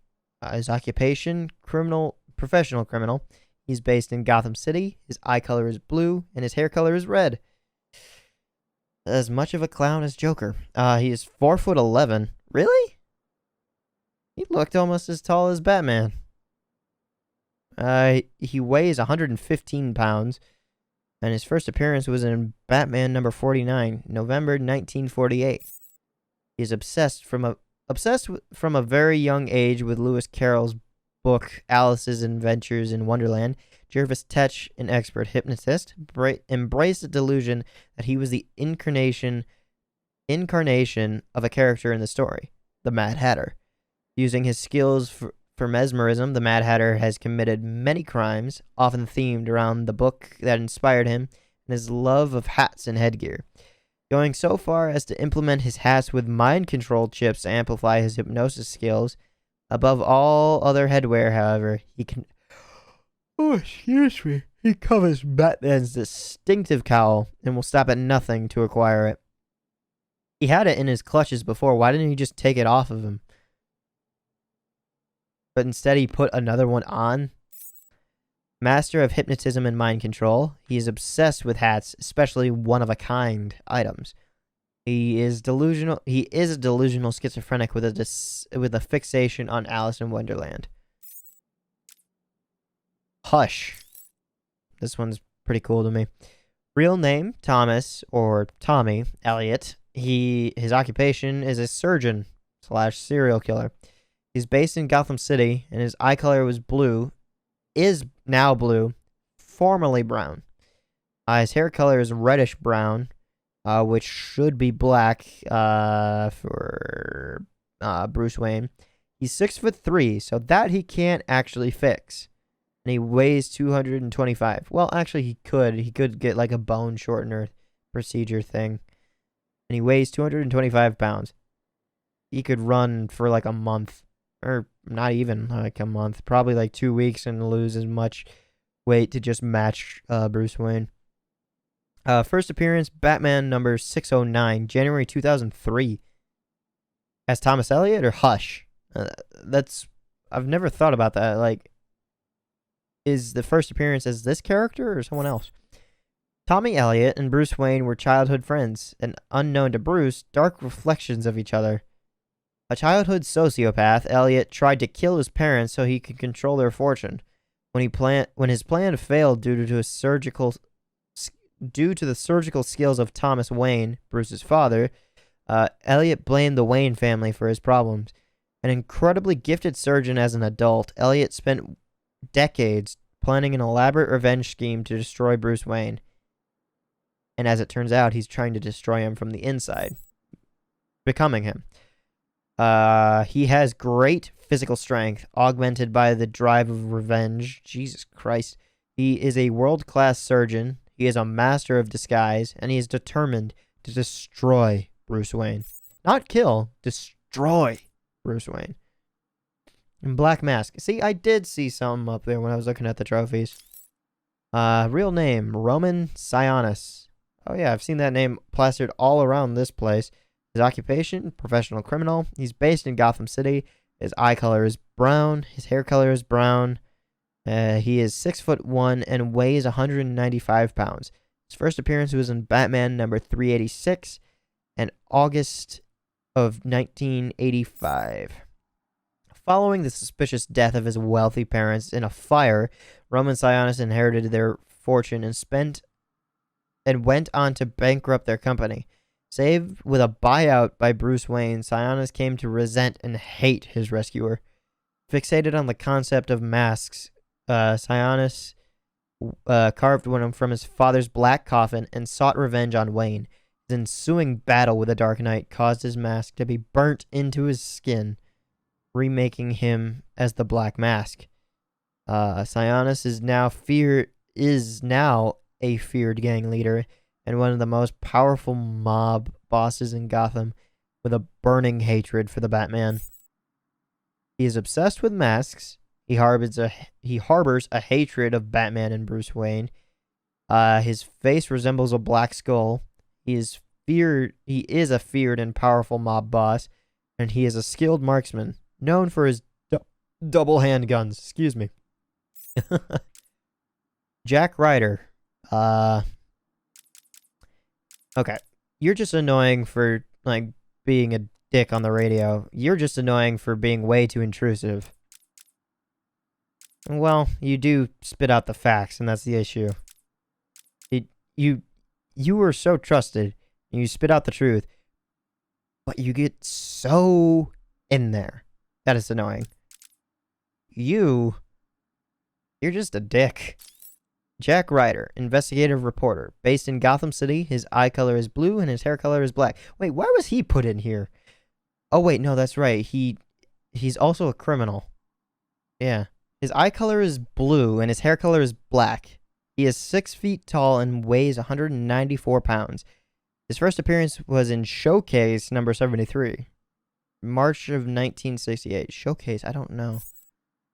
His occupation, professional criminal. He's based in Gotham City. His eye color is blue, and his hair color is red. As much of a clown as Joker. He is 4'11". Really? He looked almost as tall as Batman. He weighs 115 pounds, and his first appearance was in Batman number 49, November 1948. He's obsessed from a very young age with Lewis Carroll's book Alice's Adventures in Wonderland. Jervis Tetch, an expert hypnotist, embraced the delusion that he was the incarnation of a character in the story, the Mad Hatter. Using his skills for mesmerism, the Mad Hatter has committed many crimes, often themed around the book that inspired him and his love of hats and headgear, going so far as to implement his hats with mind control chips to amplify his hypnosis skills. Above all other headwear, however, he can... Oh, excuse me. He covers Batman's distinctive cowl and will stop at nothing to acquire it. He had it in his clutches before. Why didn't he just take it off of him? But instead he put another one on. Master of hypnotism and mind control, he is obsessed with hats, especially one-of-a-kind items. He is delusional. He is a delusional schizophrenic with a fixation on Alice in Wonderland. Hush. This one's pretty cool to me. Real name, Thomas, or Tommy Elliot. His occupation is a surgeon / serial killer. He's based in Gotham City, and his eye color was blue, is now blue, formerly brown. His hair color is reddish brown, which should be black for Bruce Wayne. He's 6'3", so that he can't actually fix. And he weighs 225. Well, actually, he could. He could get like a bone shortener procedure thing. And he weighs 225 pounds. He could run for like a month. Or not even like a month. Probably like 2 weeks and lose as much weight to just match Bruce Wayne. First appearance, Batman number 609, January 2003. As Thomas Elliot or Hush? I've never thought about that. Like, is the first appearance as this character or someone else? Tommy Elliot and Bruce Wayne were childhood friends, and unknown to Bruce, dark reflections of each other. A childhood sociopath, Elliot tried to kill his parents so he could control their fortune. When his plan failed due to the surgical skills of Thomas Wayne, Bruce's father, Elliot blamed the Wayne family for his problems. An incredibly gifted surgeon as an adult, Elliot spent decades planning an elaborate revenge scheme to destroy Bruce Wayne. And as it turns out, he's trying to destroy him from the inside, becoming him. He has great physical strength, augmented by the drive of revenge. Jesus Christ. He is a world-class surgeon. He is a master of disguise, and he is determined to destroy Bruce Wayne. Not kill, destroy Bruce Wayne. And Black Mask. See, I did see something up there when I was looking at the trophies. Real name, Roman Sionis. Oh yeah, I've seen that name plastered all around this place. His occupation, professional criminal. He's based in Gotham City. His eye color is brown. His hair color is brown. He is 6'1" and weighs 195 pounds. His first appearance was in Batman number 386 in August of 1985. Following the suspicious death of his wealthy parents in a fire, Roman Sionis inherited their fortune and went on to bankrupt their company. Saved with a buyout by Bruce Wayne, Sionis came to resent and hate his rescuer. Fixated on the concept of masks, Sionis carved one from his father's black coffin and sought revenge on Wayne. His ensuing battle with the Dark Knight caused his mask to be burnt into his skin, remaking him as the Black Mask. Sionis is now a feared gang leader and one of the most powerful mob bosses in Gotham, with a burning hatred for the Batman. He is obsessed with masks. He harbors a hatred of Batman and Bruce Wayne. His face resembles a black skull. He is a feared and powerful mob boss, and he is a skilled marksman, known for his double handguns. Excuse me. Jack Ryder. Okay. You're just annoying for, like, being a dick on the radio. You're just annoying for being way too intrusive. Well, you do spit out the facts, and that's the issue. You were so trusted, and you spit out the truth, but you get so in there. That is annoying. You're just a dick. Jack Ryder, investigative reporter, based in Gotham City. His eye color is blue and his hair color is black. Wait, why was he put in here? Oh wait, no, that's right. He's also a criminal. Yeah. His eye color is blue and his hair color is black. He is 6 feet tall and weighs 194 pounds. His first appearance was in Showcase number 73, March of 1968. Showcase, I don't know.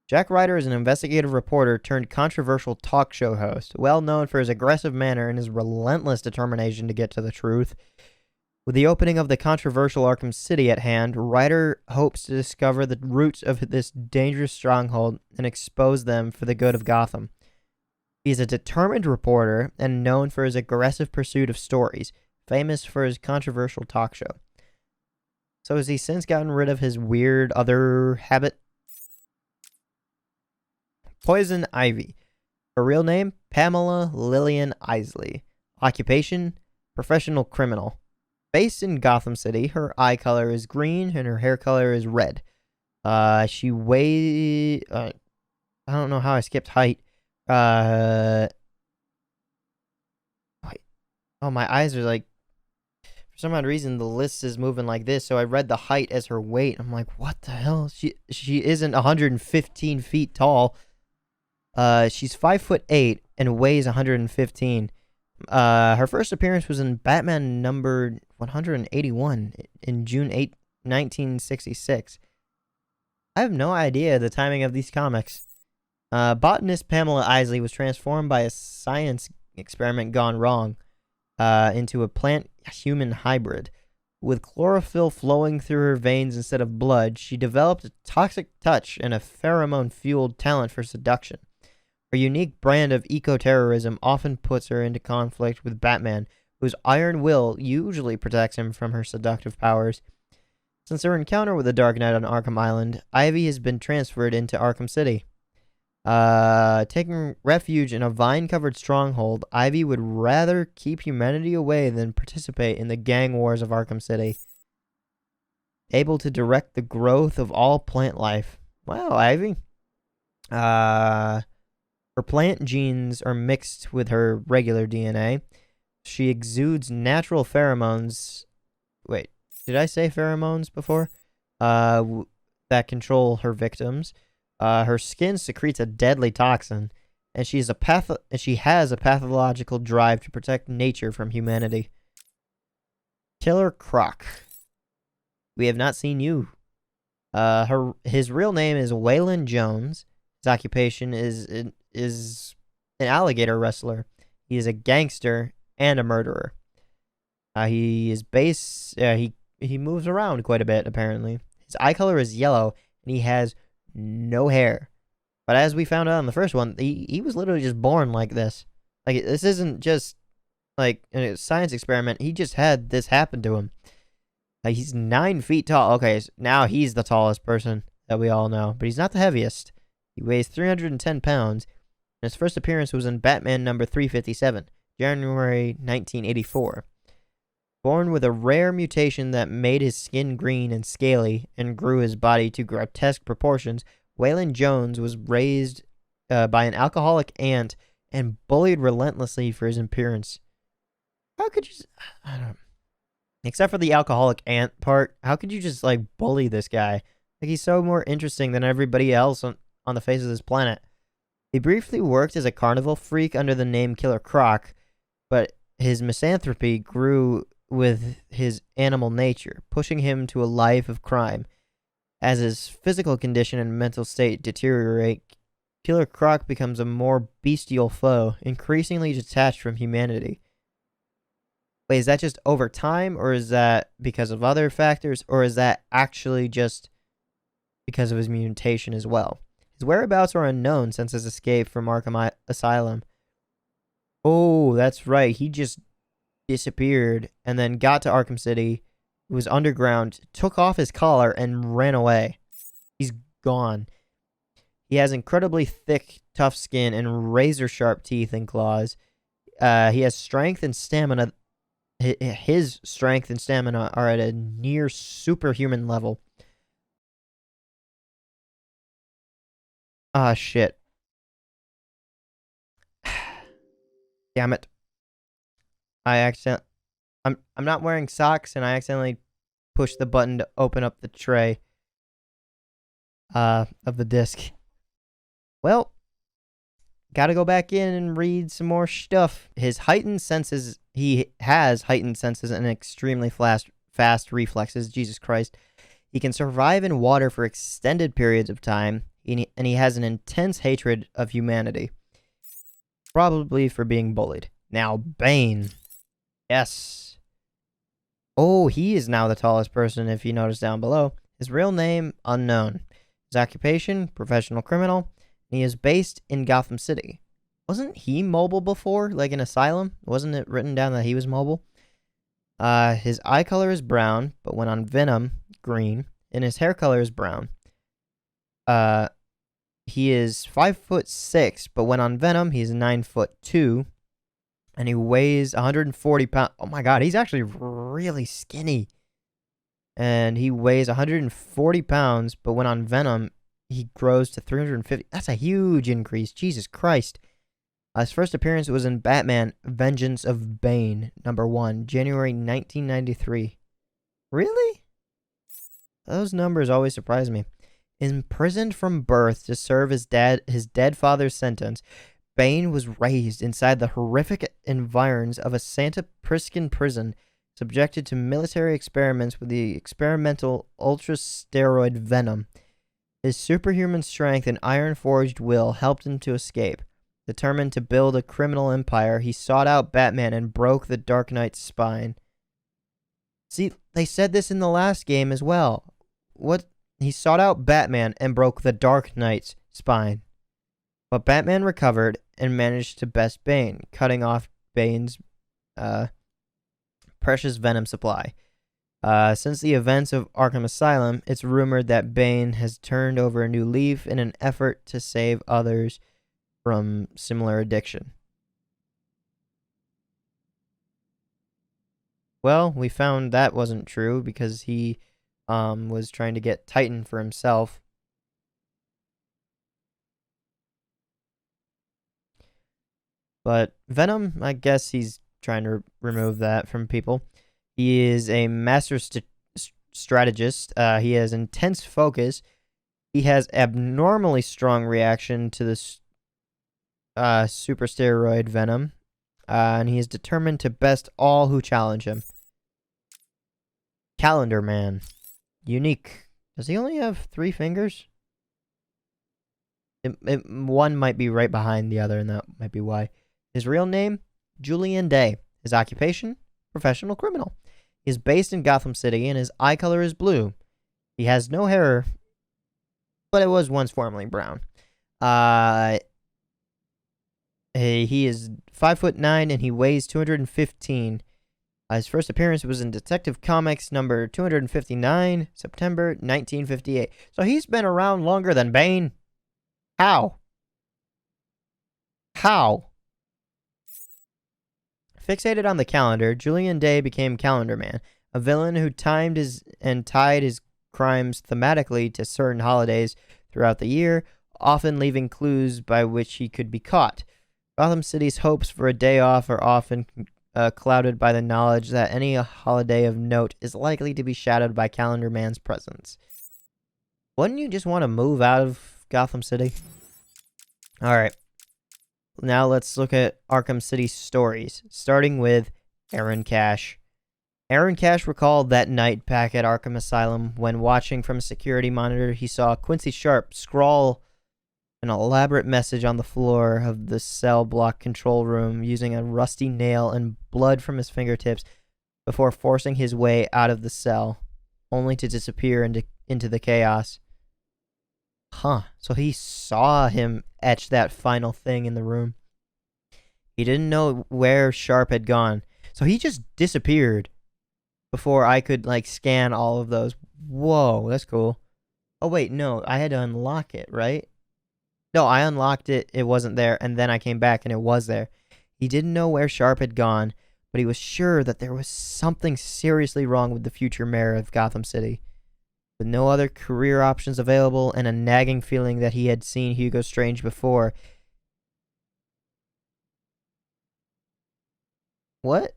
Jack Ryder is an investigative reporter turned controversial talk show host, well known for his aggressive manner and his relentless determination to get to the truth. With the opening of the controversial Arkham City at hand, Ryder hopes to discover the roots of this dangerous stronghold and expose them for the good of Gotham. He is a determined reporter and known for his aggressive pursuit of stories, famous for his controversial talk show. So has he since gotten rid of his weird other habit? Poison Ivy. Her real name, Pamela Lillian Isley. Occupation, professional criminal. Based in Gotham City, her eye color is green and her hair color is red. She weighs... I don't know how I skipped height. Wait. Oh, my eyes are like... For some odd reason, the list is moving like this, so I read the height as her weight. I'm like, what the hell? She isn't 115 feet tall. She's 5'8" and weighs 115. Her first appearance was in Batman number 181 in June 8, 1966. I have no idea the timing of these comics. Botanist Pamela Isley was transformed by a science experiment gone wrong into a plant-human hybrid. With chlorophyll flowing through her veins instead of blood, she developed a toxic touch and a pheromone-fueled talent for seduction. Her unique brand of eco-terrorism often puts her into conflict with Batman, whose iron will usually protects him from her seductive powers. Since her encounter with the Dark Knight on Arkham Island, Ivy has been transferred into Arkham City. Taking refuge in a vine-covered stronghold, Ivy would rather keep humanity away than participate in the gang wars of Arkham City. Able to direct the growth of all plant life. Wow, Ivy. Her plant genes are mixed with her regular DNA. She exudes natural pheromones. Wait, did I say pheromones before? That control her victims. Her skin secretes a deadly toxin, and she has a pathological drive to protect nature from humanity. Killer Croc. We have not seen you. His real name is Waylon Jones. His occupation is an alligator wrestler. He is a gangster and a murderer. He moves around quite a bit, apparently. His eye color is yellow, and he has no hair. But as we found out in the first one, he was literally just born like this. Like, this isn't just like a science experiment. He just had this happen to him. He's 9 feet tall. Okay, so now he's the tallest person that we all know, but he's not the heaviest. He weighs 310 pounds. His first appearance was in Batman number 357, January 1984. Born with a rare mutation that made his skin green and scaly and grew his body to grotesque proportions, Waylon Jones was raised by an alcoholic aunt and bullied relentlessly for his appearance. How could you... I don't... Except for the alcoholic aunt part, how could you just, like, bully this guy? Like, he's so more interesting than everybody else on the face of this planet. He briefly worked as a carnival freak under the name Killer Croc, but his misanthropy grew with his animal nature, pushing him to a life of crime. As his physical condition and mental state deteriorate, Killer Croc becomes a more bestial foe, increasingly detached from humanity. Wait, is that just over time, or is that because of other factors, or is that actually just because of his mutation as well? His whereabouts are unknown since his escape from Arkham Asylum. Oh, that's right. He just disappeared and then got to Arkham City, was underground, took off his collar, and ran away. He's gone. He has incredibly thick, tough skin and razor-sharp teeth and claws. He has strength and stamina. His strength and stamina are at a near superhuman level. Ah, shit. Damn it. I'm not wearing socks, and I accidentally pushed the button to open up the tray of the disc. Well, gotta go back in and read some more stuff. He has heightened senses and extremely fast reflexes. Jesus Christ. He can survive in water for extended periods of time, and he has an intense hatred of humanity. Probably for being bullied. Now, Bane. Yes. Oh, he is now the tallest person, if you notice down below. His real name, unknown. His occupation, professional criminal. And he is based in Gotham City. Wasn't he mobile before, like in Asylum? Wasn't it written down that he was mobile? His eye color is brown, but when on Venom, green. And his hair color is brown. He is 5'6", but when on Venom, he's 9'2", and he weighs 140 pounds. Oh my god, he's actually really skinny. And he weighs 140 pounds, but when on Venom, he grows to 350. That's a huge increase. Jesus Christ. His first appearance was in Batman: Vengeance of Bane, #1, January 1993. Really? Those numbers always surprise me. Imprisoned from birth to serve his dead father's sentence, Bane was raised inside the horrific environs of a Santa Priscan prison, subjected to military experiments with the experimental ultra-steroid venom. His superhuman strength and iron-forged will helped him to escape. Determined to build a criminal empire, he sought out Batman and broke the Dark Knight's spine. See, they said this in the last game as well. What? He sought out Batman and broke the Dark Knight's spine. But Batman recovered and managed to best Bane, cutting off Bane's precious venom supply. Since the events of Arkham Asylum, it's rumored that Bane has turned over a new leaf in an effort to save others from similar addiction. Well, we found that wasn't true because he was trying to get Titan for himself. But Venom, I guess he's trying to remove that from people. He is a master strategist. He has intense focus. He has abnormally strong reaction to this super steroid venom. And he is determined to best all who challenge him. Calendar Man. Unique. Does he only have 3 fingers? One might be right behind the other, and that might be why. His real name? Julian Day. His occupation? Professional criminal. He is based in Gotham City, and his eye color is blue. He has no hair, but it was once formerly brown. He is 5'9", and he weighs 215. His first appearance was in Detective Comics number 259, September 1958. So he's been around longer than Bane. How? Fixated on the calendar, Julian Day became Calendar Man, a villain who tied his crimes thematically to certain holidays throughout the year, often leaving clues by which he could be caught. Gotham City's hopes for a day off are often clouded by the knowledge that any holiday of note is likely to be shadowed by Calendar Man's presence. Wouldn't you just want to move out of Gotham City? Alright. Now let's look at Arkham City's stories, starting with Aaron Cash. Aaron Cash recalled that night back at Arkham Asylum when watching from a security monitor he saw Quincy Sharp scrawl an elaborate message on the floor of the cell block control room using a rusty nail and blood from his fingertips before forcing his way out of the cell, only to disappear into the chaos. Huh, so he saw him etch that final thing in the room. He didn't know where Sharp had gone, so he just disappeared before I could, scan all of those. Whoa, that's cool. Oh, wait, no, I had to unlock it, right? No, I unlocked it, it wasn't there, and then I came back and it was there. He didn't know where Sharp had gone, but he was sure that there was something seriously wrong with the future mayor of Gotham City. With no other career options available and a nagging feeling that he had seen Hugo Strange before. What?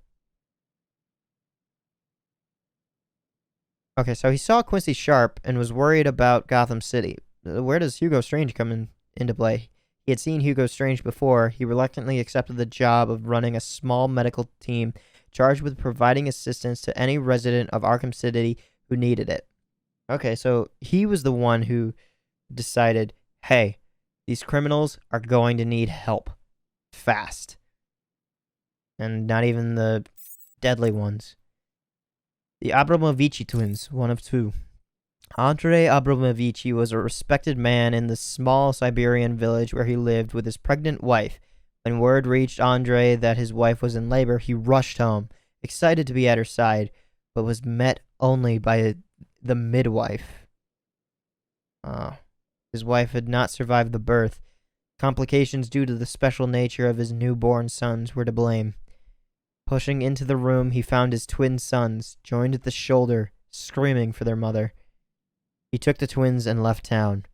Okay, so he saw Quincy Sharp and was worried about Gotham City. Where does Hugo Strange come into play? He had seen Hugo Strange before. He reluctantly accepted the job of running a small medical team charged with providing assistance to any resident of Arkham City who needed it. Okay, so he was the one who decided, hey, these criminals are going to need help. Fast. And not even the deadly ones. The Abramovici twins, one of two. Andrei Abramovici was a respected man in the small Siberian village where he lived with his pregnant wife. When word reached Andrei that his wife was in labor, he rushed home, excited to be at her side, but was met only by the midwife. His wife had not survived the birth. Complications due to the special nature of his newborn sons were to blame. Pushing into the room, he found his twin sons, joined at the shoulder, screaming for their mother. He took the twins and left town.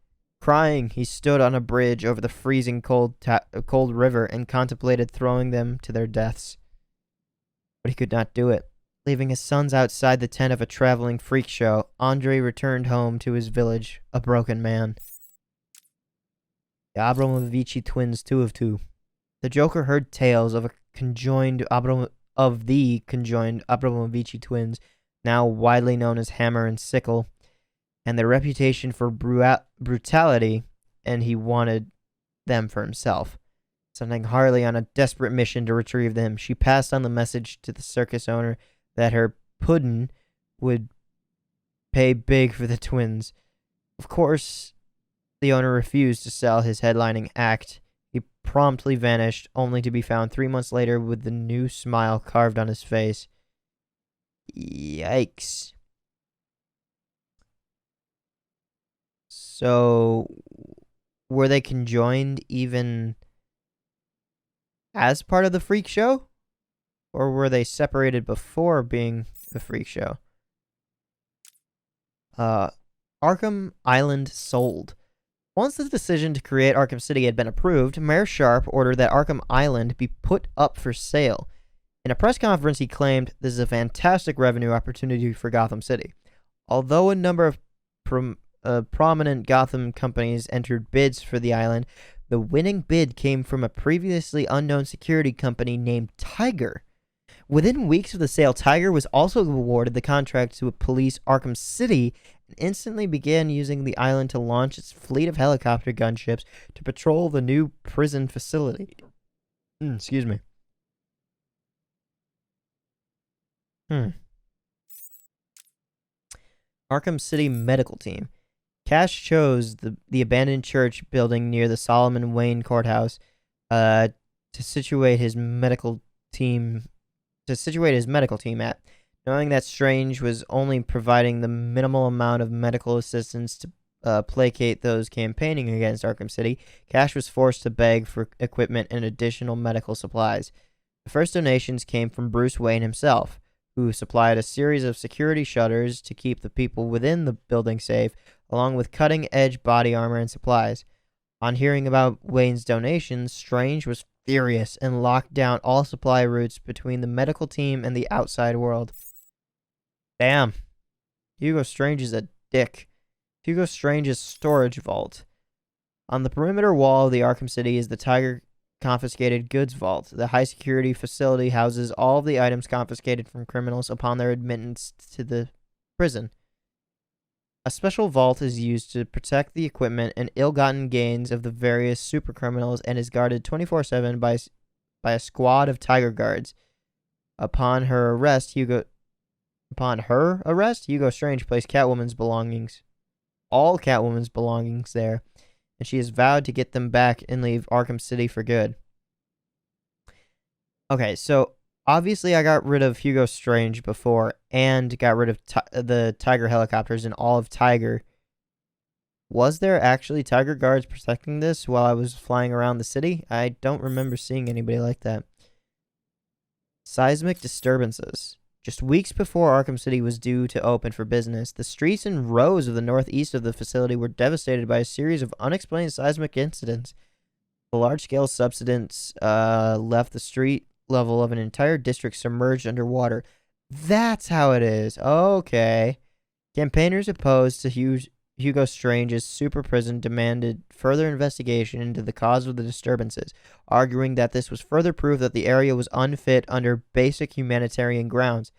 Crying, he stood on a bridge over the freezing cold river and contemplated throwing them to their deaths. But he could not do it. Leaving his sons outside the tent of a traveling freak show, Andrei returned home to his village, a broken man. The Abramovici twins, 2 of 2. The Joker heard tales of the conjoined Abramovici twins, now widely known as Hammer and Sickle, and their reputation for brutality, and he wanted them for himself. Sending Harley on a desperate mission to retrieve them, she passed on the message to the circus owner that her puddin' would pay big for the twins. Of course, the owner refused to sell his headlining act. He promptly vanished, only to be found 3 months later with the new smile carved on his face. Yikes. So, were they conjoined even as part of the freak show? Or were they separated before being the freak show? Arkham Island sold. Once the decision to create Arkham City had been approved, Mayor Sharp ordered that Arkham Island be put up for sale. In a press conference, he claimed, "This is a fantastic revenue opportunity for Gotham City." Although a number of prominent Gotham companies entered bids for the island, the winning bid came from a previously unknown security company named Tiger. Within weeks of the sale, Tiger was also awarded the contract to police Arkham City and instantly began using the island to launch its fleet of helicopter gunships to patrol the new prison facility. Excuse me. Arkham City Medical Team. Cash chose the abandoned church building near the Solomon Wayne Courthouse to situate his medical team at, knowing that Strange was only providing the minimal amount of medical assistance to placate those campaigning against Arkham City. Cash was forced to beg for equipment and additional medical supplies. The first donations came from Bruce Wayne himself, who supplied a series of security shutters to keep the people within the building safe, along with cutting-edge body armor and supplies. On hearing about Wayne's donations, Strange was furious and locked down all supply routes between the medical team and the outside world. Damn. Hugo Strange is a dick. Hugo Strange's storage vault. On the perimeter wall of the Arkham City is the Tiger confiscated goods vault. The high-security facility houses all of the items confiscated from criminals upon their admittance to the prison. A special vault is used to protect the equipment and ill-gotten gains of the various supercriminals and is guarded 24/7 by a squad of Tiger guards. Upon her arrest, Hugo Strange placed all Catwoman's belongings there, and she has vowed to get them back and leave Arkham City for good. Okay, so obviously I got rid of Hugo Strange before and got rid of the Tiger helicopters and all of Tiger. Was there actually Tiger guards protecting this while I was flying around the city? I don't remember seeing anybody like that. Seismic disturbances. Just weeks before Arkham City was due to open for business, the streets and roads of the northeast of the facility were devastated by a series of unexplained seismic incidents. The large-scale subsidence left the street level of an entire district submerged underwater. That's how it is. Okay. Campaigners opposed to Hugo Strange's super prison demanded further investigation into the cause of the disturbances, arguing that this was further proof that the area was unfit under basic humanitarian grounds.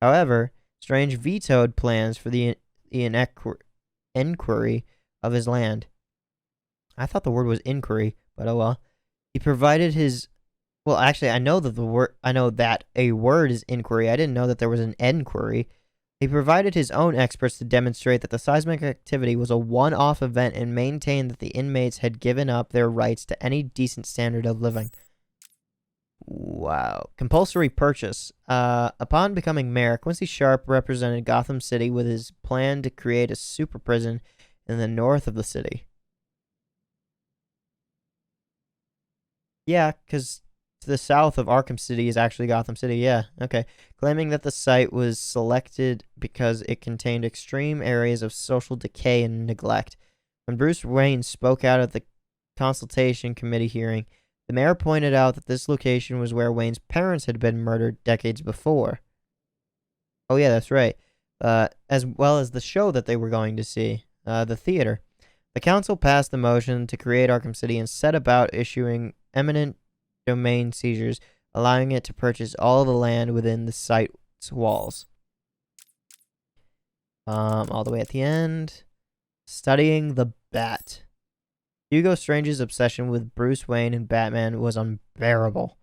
However, Strange vetoed plans for the inquiry of his land. I thought the word was inquiry, but oh well. He provided his. Well, actually, I know that a word is inquiry. I didn't know that there was an enquiry. He provided his own experts to demonstrate that the seismic activity was a one-off event and maintained that the inmates had given up their rights to any decent standard of living. Wow. Compulsory purchase. Upon becoming mayor, Quincy Sharp represented Gotham City with his plan to create a super prison in the north of the city. Yeah, because to the south of Arkham City is actually Gotham City. Yeah, okay. Claiming that the site was selected because it contained extreme areas of social decay and neglect. When Bruce Wayne spoke out at the consultation committee hearing, the mayor pointed out that this location was where Wayne's parents had been murdered decades before. Oh yeah, that's right. As well as the show that they were going to see, the theater. The council passed the motion to create Arkham City and set about issuing eminent domain seizures, allowing it to purchase all the land within the site's walls. All the way at the end. Studying the Bat. Hugo Strange's obsession with Bruce Wayne and Batman was unbearable.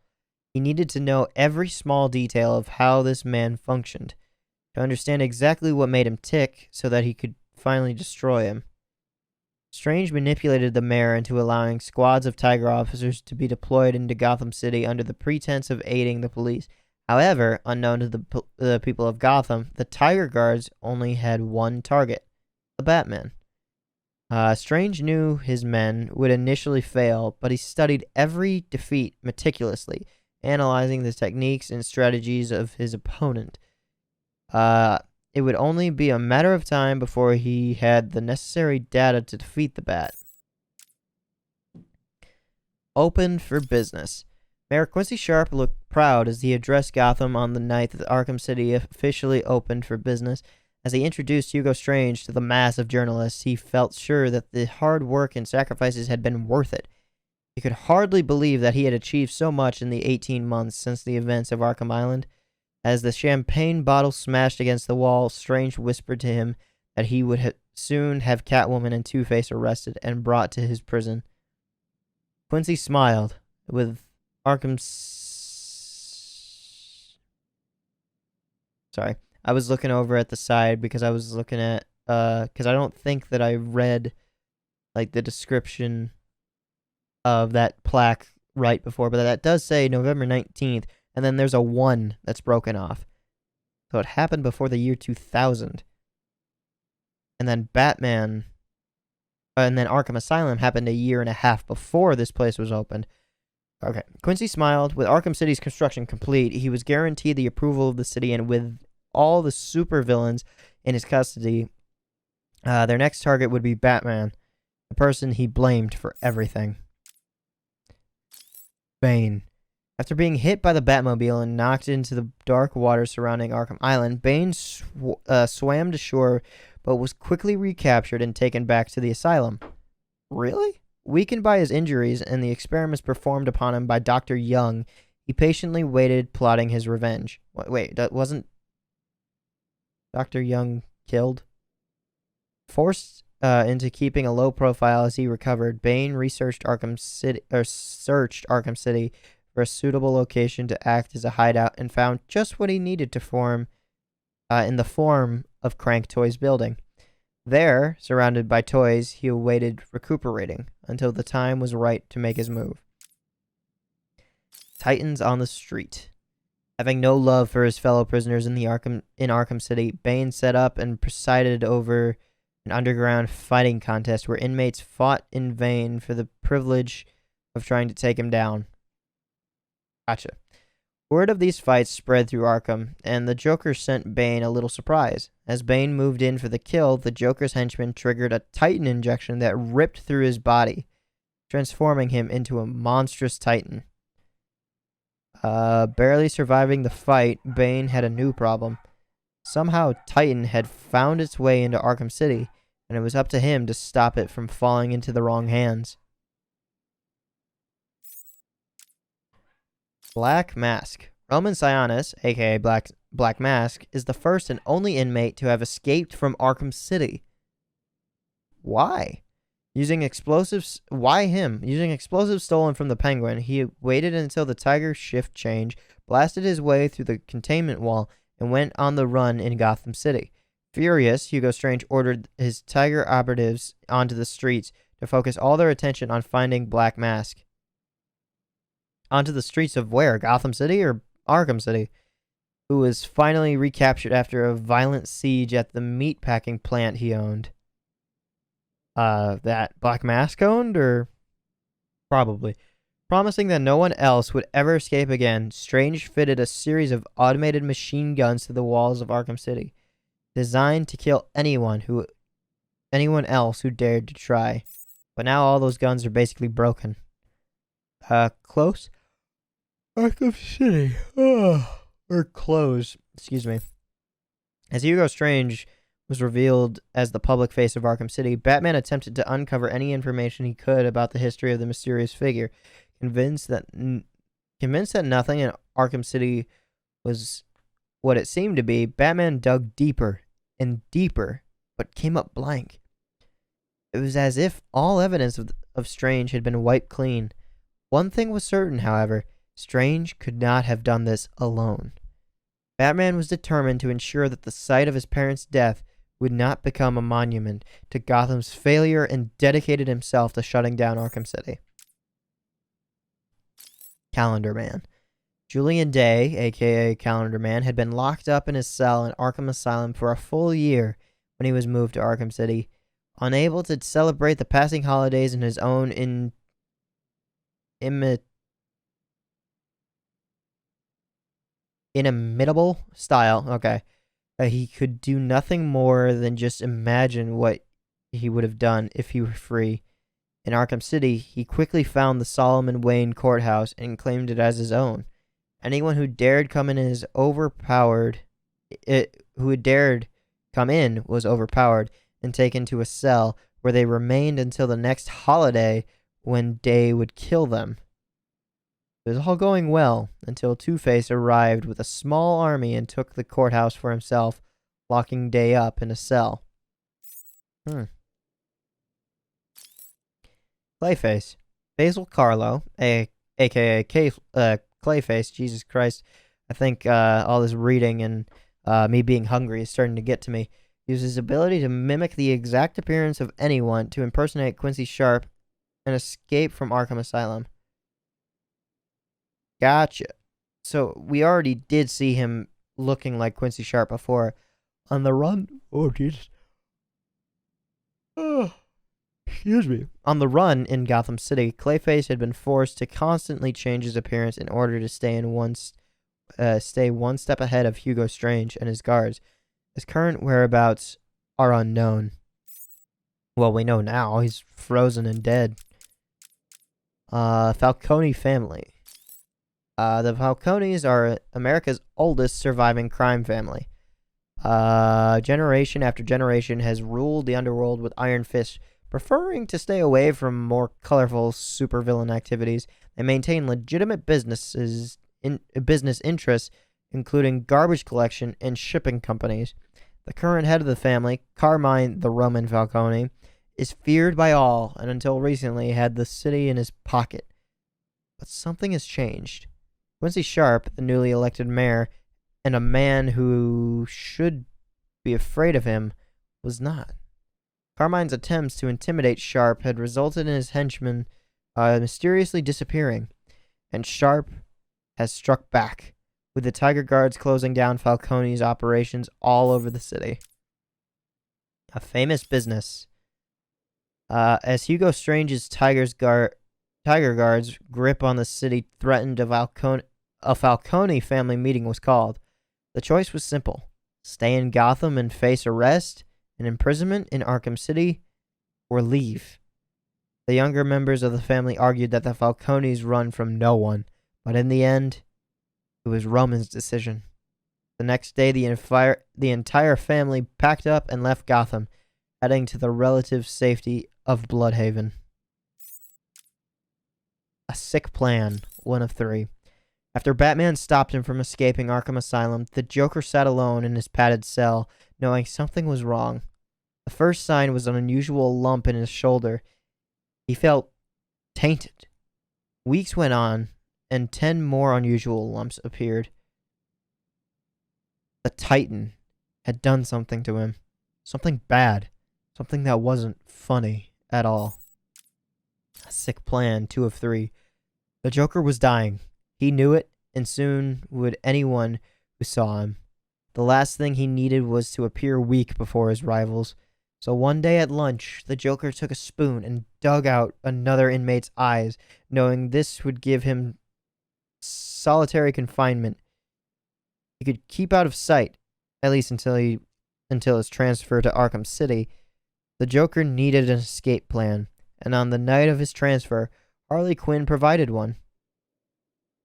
He needed to know every small detail of how this man functioned, to understand exactly what made him tick so that he could finally destroy him. Strange manipulated the mayor into allowing squads of Tiger officers to be deployed into Gotham City under the pretense of aiding the police. However, unknown to the people of Gotham, the Tiger Guards only had one target, the Batman. Strange knew his men would initially fail, but he studied every defeat meticulously, analyzing the techniques and strategies of his opponent. It would only be a matter of time before he had the necessary data to defeat the Bat. Open for business. Mayor Quincy Sharp looked proud as he addressed Gotham on the night that Arkham City officially opened for business. As he introduced Hugo Strange to the mass of journalists, he felt sure that the hard work and sacrifices had been worth it. He could hardly believe that he had achieved so much in the 18 months since the events of Arkham Island. As the champagne bottle smashed against the wall, Strange whispered to him that he would soon have Catwoman and Two-Face arrested and brought to his prison. Quincy smiled with Sorry. I was looking over at the side because I was looking at, because I don't think that I read, like, the description of that plaque right before, but that does say November 19th, and then there's a 1 that's broken off. So it happened before the year 2000. And then Batman, and then Arkham Asylum happened a year and a half before this place was opened. Okay. Quincy smiled. With Arkham City's construction complete, he was guaranteed the approval of the city, and with all the supervillains in his custody, their next target would be Batman, the person he blamed for everything. Bane. After being hit by the Batmobile and knocked into the dark water surrounding Arkham Island, Bane swam to shore, but was quickly recaptured and taken back to the asylum. Really? Weakened by his injuries and the experiments performed upon him by Dr. Young, he patiently waited, plotting his revenge. Wait, that wasn't Dr. Young killed? Forced into keeping a low profile as he recovered, Bane searched Arkham City for a suitable location to act as a hideout and found just what he needed to form in the form of Crank Toy's building. There, surrounded by toys, he awaited recuperating until the time was right to make his move. Titans on the street. Having no love for his fellow prisoners in Arkham City, Bane set up and presided over an underground fighting contest where inmates fought in vain for the privilege of trying to take him down. Gotcha. Word of these fights spread through Arkham, and the Joker sent Bane a little surprise. As Bane moved in for the kill, the Joker's henchman triggered a Titan injection that ripped through his body, transforming him into a monstrous Titan. Barely surviving the fight, Bane had a new problem. Somehow, Titan had found its way into Arkham City, and it was up to him to stop it from falling into the wrong hands. Black Mask. Roman Sionis, aka Black Mask, is the first and only inmate to have escaped from Arkham City. Why? Why him? Using explosives stolen from the Penguin, he waited until the Tiger's shift change, blasted his way through the containment wall, and went on the run in Gotham City. Furious, Hugo Strange ordered his Tiger operatives onto the streets to focus all their attention on finding Black Mask. Onto the streets of where? Gotham City or Arkham City? Who was finally recaptured after a violent siege at the meatpacking plant he owned. That Black Mask owned, or probably. Promising that no one else would ever escape again, Strange fitted a series of automated machine guns to the walls of Arkham City, designed to kill anyone else who dared to try. But now all those guns are basically broken. Close? Arkham City. Or close. Excuse me. As Hugo Strange was revealed as the public face of Arkham City, Batman attempted to uncover any information he could about the history of the mysterious figure. Convinced that nothing in Arkham City was what it seemed to be, Batman dug deeper and deeper, but came up blank. It was as if all evidence of Strange had been wiped clean. One thing was certain, however: Strange could not have done this alone. Batman was determined to ensure that the site of his parents' death would not become a monument to Gotham's failure, and dedicated himself to shutting down Arkham City. Calendar Man. Julian Day, aka Calendar Man, had been locked up in his cell in Arkham Asylum for a full year when he was moved to Arkham City. Unable to celebrate the passing holidays in his own inimitable style, he could do nothing more than just imagine what he would have done if he were free. In Arkham City, he quickly found the Solomon Wayne courthouse and claimed it as his own. Anyone who dared come in was overpowered and taken to a cell where they remained until the next holiday, when Day would kill them. It was all going well until Two-Face arrived with a small army and took the courthouse for himself, locking Day up in a cell. Clayface. Basil Carlo, a.k.a. Clayface. Jesus Christ. I think all this reading and me being hungry is starting to get to me. Uses his ability to mimic the exact appearance of anyone to impersonate Quincy Sharp and escape from Arkham Asylum. Gotcha. So we already did see him looking like Quincy Sharp before. On the run. Oh, Jesus. Excuse me. On the run in Gotham City, Clayface had been forced to constantly change his appearance in order to stay one step ahead of Hugo Strange and his guards. His current whereabouts are unknown. Well, we know now. He's frozen and dead. Falcone family. The Falcones are America's oldest surviving crime family. Generation after generation has ruled the underworld with iron fists. Preferring to stay away from more colorful supervillain activities, they maintain legitimate business interests, including garbage collection and shipping companies. The current head of the family, Carmine the Roman Falcone, is feared by all, and until recently had the city in his pocket. But something has changed. Quincy Sharp, the newly elected mayor, and a man who should be afraid of him, was not. Carmine's attempts to intimidate Sharp had resulted in his henchmen mysteriously disappearing, and Sharp has struck back, with the Tiger Guards closing down Falcone's operations all over the city. A famous business. As Hugo Strange's Tiger Guards' grip on the city threatened, a Falcone family meeting was called. The choice was simple: stay in Gotham and face arrest and imprisonment in Arkham City, or leave. The younger members of the family argued that the Falcones run from no one, but in the end, it was Roman's decision. The next day, the entire family packed up and left Gotham. adding to the relative safety of Bloodhaven. A sick plan, 1 of 3. After Batman stopped him from escaping Arkham Asylum, the Joker sat alone in his padded cell, knowing something was wrong. The first sign was an unusual lump in his shoulder. He felt tainted. Weeks went on, and 10 more unusual lumps appeared. The Titan had done something to him. Something bad. Something that wasn't funny at all. A sick plan, 2 of 3. The Joker was dying. He knew it, and soon would anyone who saw him. The last thing he needed was to appear weak before his rivals. So one day at lunch, the Joker took a spoon and dug out another inmate's eyes, knowing this would give him solitary confinement. He could keep out of sight, at least until his transfer to Arkham City. The Joker needed an escape plan, and on the night of his transfer, Harley Quinn provided one.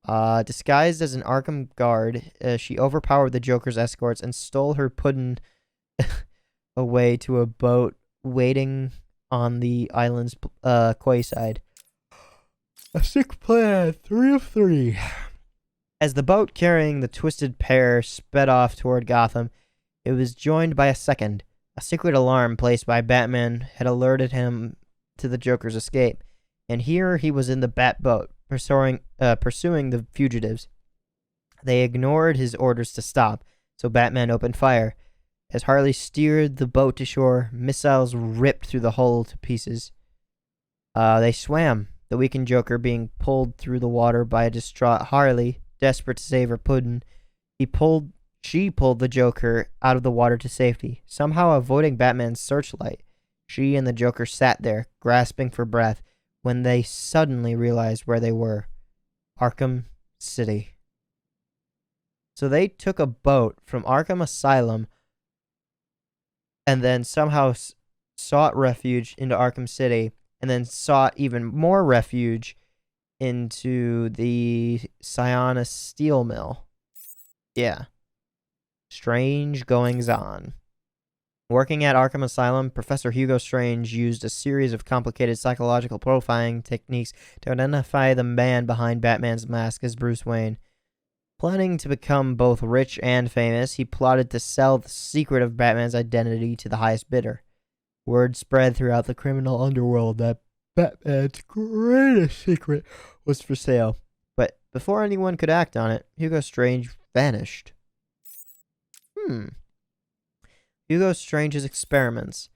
Disguised as an Arkham guard, she overpowered the Joker's escorts and stole her puddin' away to a boat waiting on the island's quayside. A sick plan, 3 of 3. As the boat carrying the twisted pair sped off toward Gotham, it was joined by a second. A secret alarm placed by Batman had alerted him to the Joker's escape, and here he was in the Bat boat, pursuing the fugitives. They ignored his orders to stop, so Batman opened fire. As Harley steered the boat to shore, missiles ripped through the hull to pieces. They swam, the weakened Joker being pulled through the water by a distraught Harley, desperate to save her puddin'. She pulled the Joker out of the water to safety, somehow avoiding Batman's searchlight. She and the Joker sat there, grasping for breath, when they suddenly realized where they were. Arkham City. So they took a boat from Arkham Asylum and then somehow sought refuge into Arkham City, and then sought even more refuge into the Sionis steel mill. Yeah. Strange goings-on. Working at Arkham Asylum, Professor Hugo Strange used a series of complicated psychological profiling techniques to identify the man behind Batman's mask as Bruce Wayne. Planning to become both rich and famous, he plotted to sell the secret of Batman's identity to the highest bidder. Word spread throughout the criminal underworld that Batman's greatest secret was for sale. But before anyone could act on it, Hugo Strange vanished. Hugo Strange's experiments.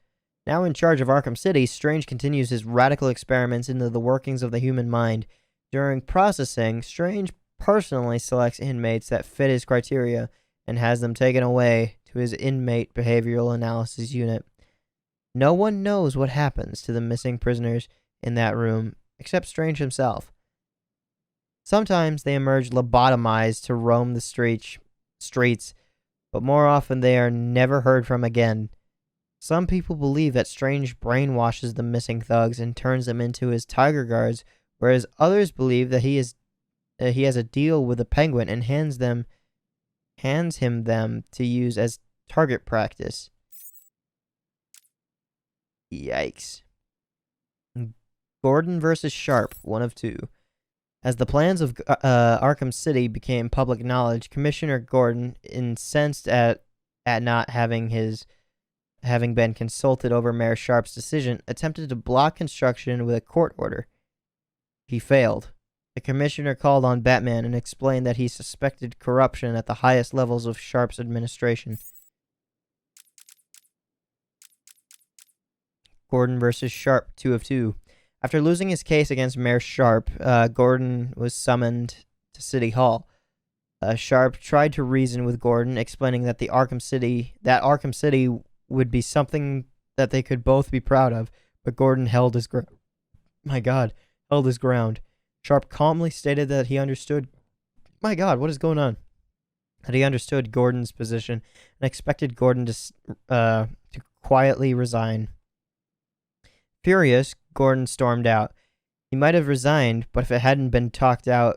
Now in charge of Arkham City, Strange continues his radical experiments into the workings of the human mind. During processing, Strange personally selects inmates that fit his criteria and has them taken away to his inmate behavioral analysis unit. No one knows what happens to the missing prisoners in that room except Strange himself. Sometimes they emerge lobotomized to roam the streets, but more often they are never heard from again. Some people believe that Strange brainwashes the missing thugs and turns them into his tiger guards, whereas others believe that he has a deal with the Penguin and hands him them to use as target practice. Yikes. Gordon versus Sharp, 1 of 2. As the plans of Arkham City became public knowledge, Commissioner Gordon, incensed at not having been consulted over Mayor Sharp's decision, attempted to block construction with a court order. He failed. The commissioner called on Batman and explained that he suspected corruption at the highest levels of Sharp's administration. Gordon versus Sharp, 2 of 2. After losing his case against Mayor Sharp, Gordon was summoned to City Hall. Sharp tried to reason with Gordon, explaining that Arkham City would be something that they could both be proud of, but Gordon held his ground. Sharp calmly stated that he understood. My God, what is going on? That he understood Gordon's position and expected Gordon to quietly resign. Furious, Gordon stormed out. He might have resigned, but if he hadn't been talked out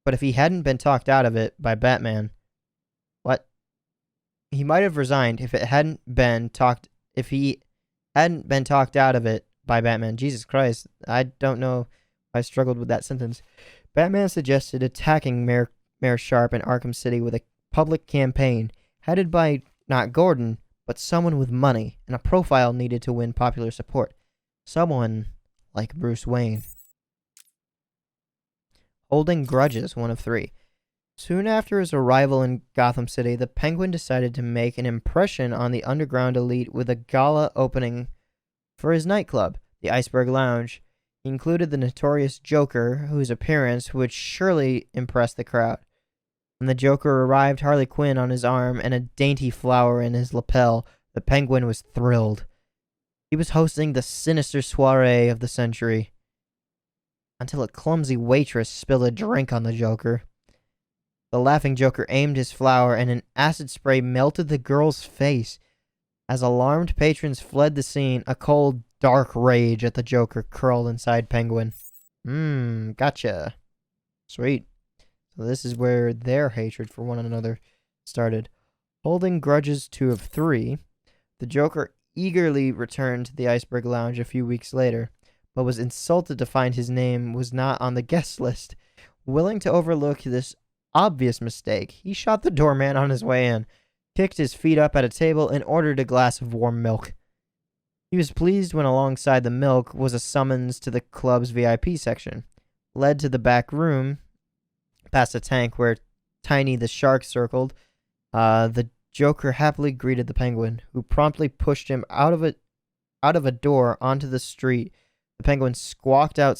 of it by Batman. What? He might have resigned if if he hadn't been talked out of it by Batman. Jesus Christ, I don't know. I struggled with that sentence. Batman suggested attacking Mayor Sharp in Arkham City with a public campaign headed by not Gordon, but someone with money and a profile needed to win popular support. Someone like Bruce Wayne. Holding grudges, 1 of 3. Soon after his arrival in Gotham City, the Penguin decided to make an impression on the underground elite with a gala opening for his nightclub, the Iceberg Lounge. He included the notorious Joker, whose appearance would surely impress the crowd. When the Joker arrived, Harley Quinn on his arm and a dainty flower in his lapel, the Penguin was thrilled. He was hosting the sinister soiree of the century, until a clumsy waitress spilled a drink on the Joker. The laughing Joker aimed his flower, and an acid spray melted the girl's face. As alarmed patrons fled the scene, a cold, dark rage at the Joker curled inside Penguin. Gotcha. Sweet. So this is where their hatred for one another started. Holding grudges, 2 of 3, the Joker eagerly returned to the Iceberg Lounge a few weeks later, but was insulted to find his name was not on the guest list. Willing to overlook this obvious mistake, he shot the doorman on his way in, kicked his feet up at a table, and ordered a glass of warm milk. He was pleased when alongside the milk was a summons to the club's VIP section. Led to the back room, past a tank where Tiny the Shark circled, the Joker happily greeted the Penguin, who promptly pushed him out of a door onto the street. The Penguin squawked out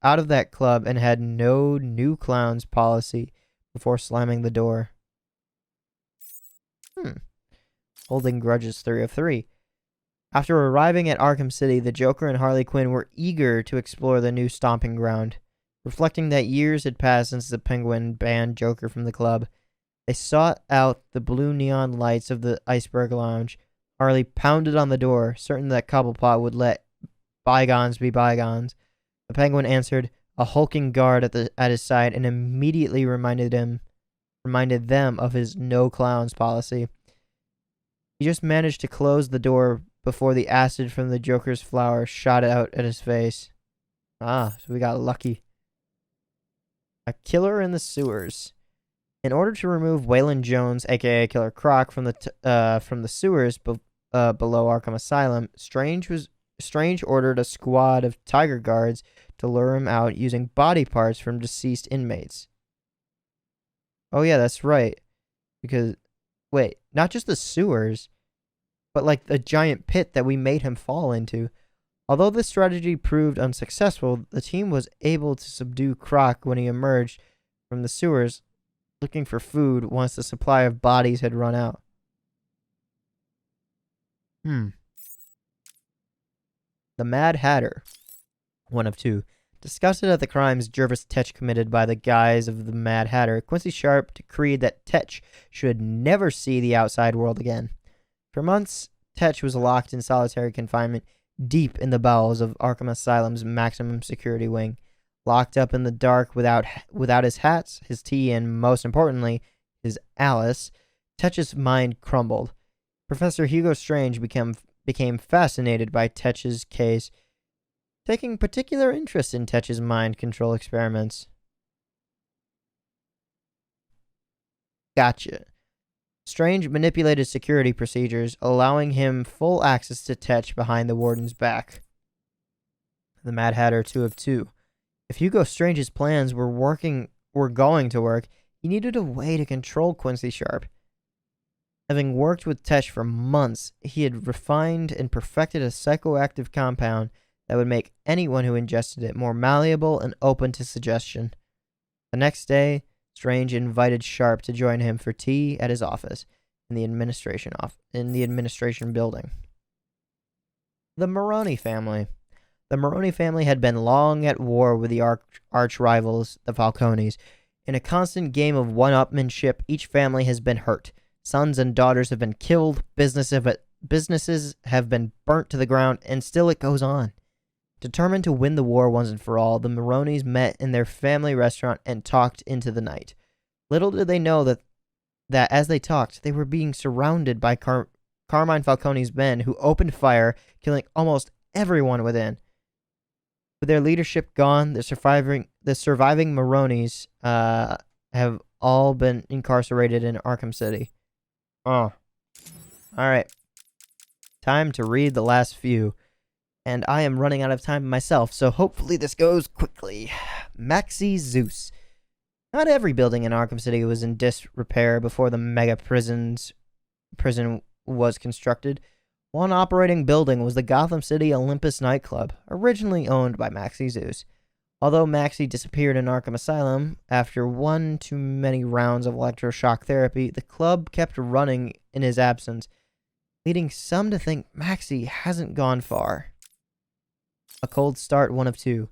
of that club and had no new clowns policy before slamming the door. Holding grudges, 3 of 3. After arriving at Arkham City, the Joker and Harley Quinn were eager to explore the new stomping ground. Reflecting that years had passed since the Penguin banned Joker from the club, they sought out the blue neon lights of the Iceberg Lounge. Harley pounded on the door, certain that Cobblepot would let bygones be bygones. The Penguin answered, a hulking guard at his side, and immediately reminded them of his no clowns policy. He just managed to close the door before the acid from the Joker's flower shot out at his face. So we got lucky. A killer in the sewers. In order to remove Waylon Jones, aka Killer Croc, from the sewers below Arkham Asylum, Strange ordered a squad of Tiger Guards to lure him out using body parts from deceased inmates. Oh yeah, that's right. Because, wait, not just the sewers, but like the giant pit that we made him fall into. Although this strategy proved unsuccessful, the team was able to subdue Croc when he emerged from the sewers looking for food once the supply of bodies had run out. The Mad Hatter, 1 of 2. Disgusted at the crimes Jervis Tetch committed by the guise of the Mad Hatter, Quincy Sharp decreed that Tetch should never see the outside world again. For months, Tetch was locked in solitary confinement deep in the bowels of Arkham Asylum's maximum security wing. Locked up in the dark without his hats, his tea, and most importantly, his Alice, Tetch's mind crumbled. Professor Hugo Strange became fascinated by Tetch's case, taking particular interest in Tetch's mind control experiments. Gotcha. Strange manipulated security procedures, allowing him full access to Tetch behind the warden's back. The Mad Hatter, 2 of 2. If Hugo Strange's plans were going to work, he needed a way to control Quincy Sharp. Having worked with Tetch for months, he had refined and perfected a psychoactive compound that would make anyone who ingested it more malleable and open to suggestion. The next day, Strange invited Sharp to join him for tea at his office in the administration building. The Maroni family. The Maroni family had been long at war with the arch rivals, the Falcones. In a constant game of one-upmanship, each family has been hurt. Sons and daughters have been killed, businesses have been burnt to the ground, and still it goes on. Determined to win the war once and for all, the Maronis met in their family restaurant and talked into the night. Little did they know that as they talked, they were being surrounded by Carmine Falcone's men, who opened fire, killing almost everyone within. With their leadership gone, the surviving Maronis have all been incarcerated in Arkham City. Oh. Alright. Time to read the last few. And I am running out of time myself, so hopefully this goes quickly. Maxi Zeus. Not every building in Arkham City was in disrepair before the mega prison was constructed. One operating building was the Gotham City Olympus nightclub, originally owned by Maxi Zeus. Although Maxi disappeared in Arkham Asylum after one too many rounds of electroshock therapy, the club kept running in his absence, leading some to think Maxi hasn't gone far. A cold start, 1 of 2.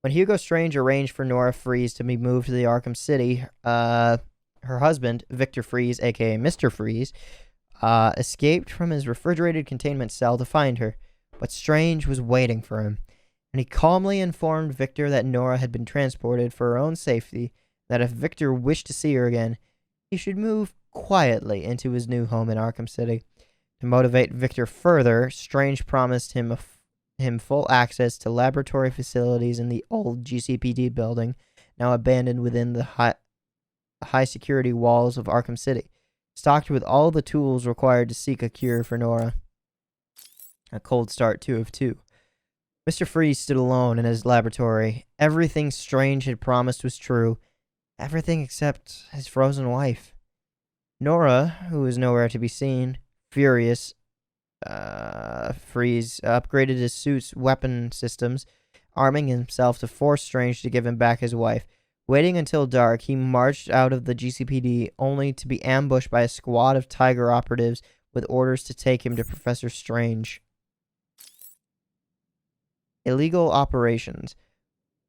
When Hugo Strange arranged for Nora Freeze to be moved to the Arkham City, her husband, Victor Freeze, aka Mr. Freeze, escaped from his refrigerated containment cell to find her, but Strange was waiting for him, and he calmly informed Victor that Nora had been transported for her own safety, that if Victor wished to see her again, he should move quietly into his new home in Arkham City. To motivate Victor further, Strange promised him full access to laboratory facilities in the old GCPD building, now abandoned within the high security walls of Arkham City, stocked with all the tools required to seek a cure for Nora. A cold start, 2 of 2. Mr. Freeze stood alone in his laboratory. Everything Strange had promised was true. Everything except his frozen wife. Nora, who was nowhere to be seen, furious, Freeze upgraded his suit's weapon systems, arming himself to force Strange to give him back his wife. Waiting until dark, he marched out of the GCPD, only to be ambushed by a squad of Tiger operatives with orders to take him to Professor Strange. Illegal operations.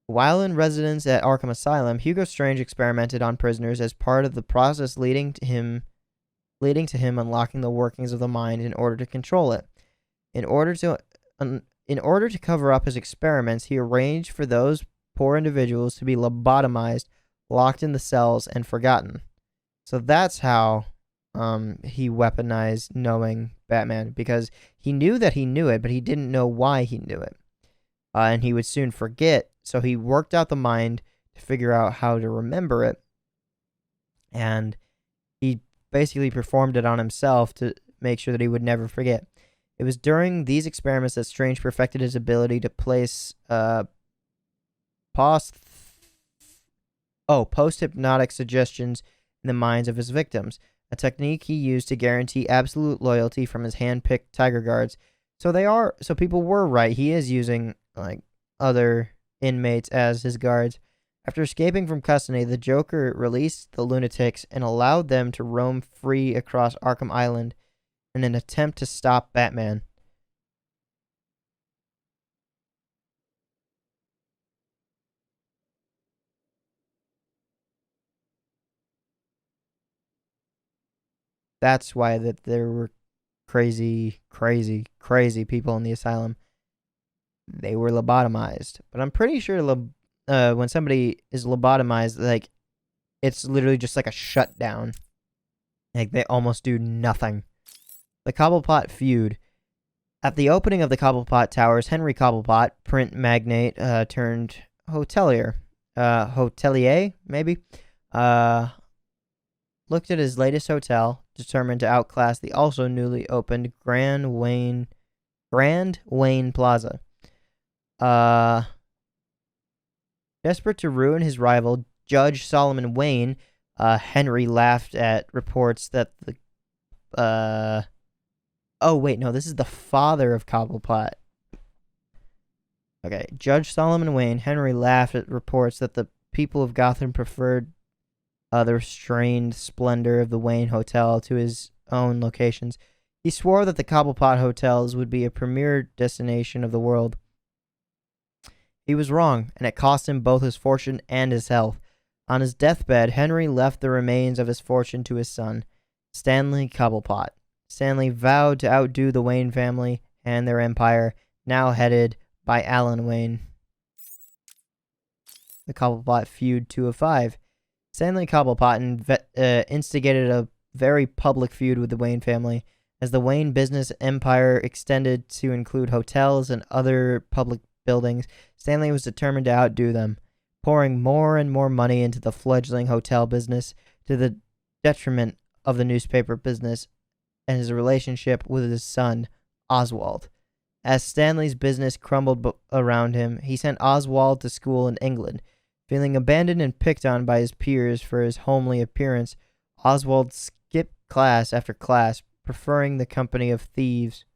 While in residence at Arkham Asylum, Hugo Strange experimented on prisoners as part of the process leading to him unlocking the workings of the mind in order to control it. In order to cover up his experiments, he arranged for those poor individuals to be lobotomized, locked in the cells, and forgotten. So that's how he weaponized knowing Batman, because he knew that he knew it, but he didn't know why he knew it. And he would soon forget, so he worked out the mind to figure out how to remember it. And he basically performed it on himself to make sure that he would never forget. It was during these experiments that Strange perfected his ability to place post-hypnotic suggestions in the minds of his victims, a technique he used to guarantee absolute loyalty from his hand-picked Tiger Guards. So people were right. He is using other inmates as his guards. After escaping from custody, the Joker released the lunatics and allowed them to roam free across Arkham Island in an attempt to stop Batman. That's why there were crazy people in the asylum. They were lobotomized. But I'm pretty sure when somebody is lobotomized, it's literally just like a shutdown. They almost do nothing. The Cobblepot feud. At the opening of the Cobblepot Towers, Henry Cobblepot, print magnate turned hotelier, maybe, looked at his latest hotel, determined to outclass the also newly opened Grand Wayne Plaza. Desperate to ruin his rival, Judge Solomon Wayne, Henry laughed at reports that this is the father of Cobblepot. Okay, Judge Solomon Wayne, Henry laughed at reports that the people of Gotham preferred the restrained splendor of the Wayne Hotel to his own locations. He swore that the Cobblepot hotels would be a premier destination of the world. He was wrong, and it cost him both his fortune and his health. On his deathbed, Henry left the remains of his fortune to his son, Stanley Cobblepot. Stanley vowed to outdo the Wayne family and their empire, now headed by Alan Wayne. The Cobblepot feud, 2 of 5. Stanley Cobblepot instigated a very public feud with the Wayne family, As the Wayne business empire extended to include hotels and other public buildings, Stanley was determined to outdo them, pouring more and more money into the fledgling hotel business to the detriment of the newspaper business and his relationship with his son, Oswald. As Stanley's business crumbled around him, he sent Oswald to school in England. Feeling abandoned and picked on by his peers for his homely appearance, Oswald skipped class after class, preferring the company of thieves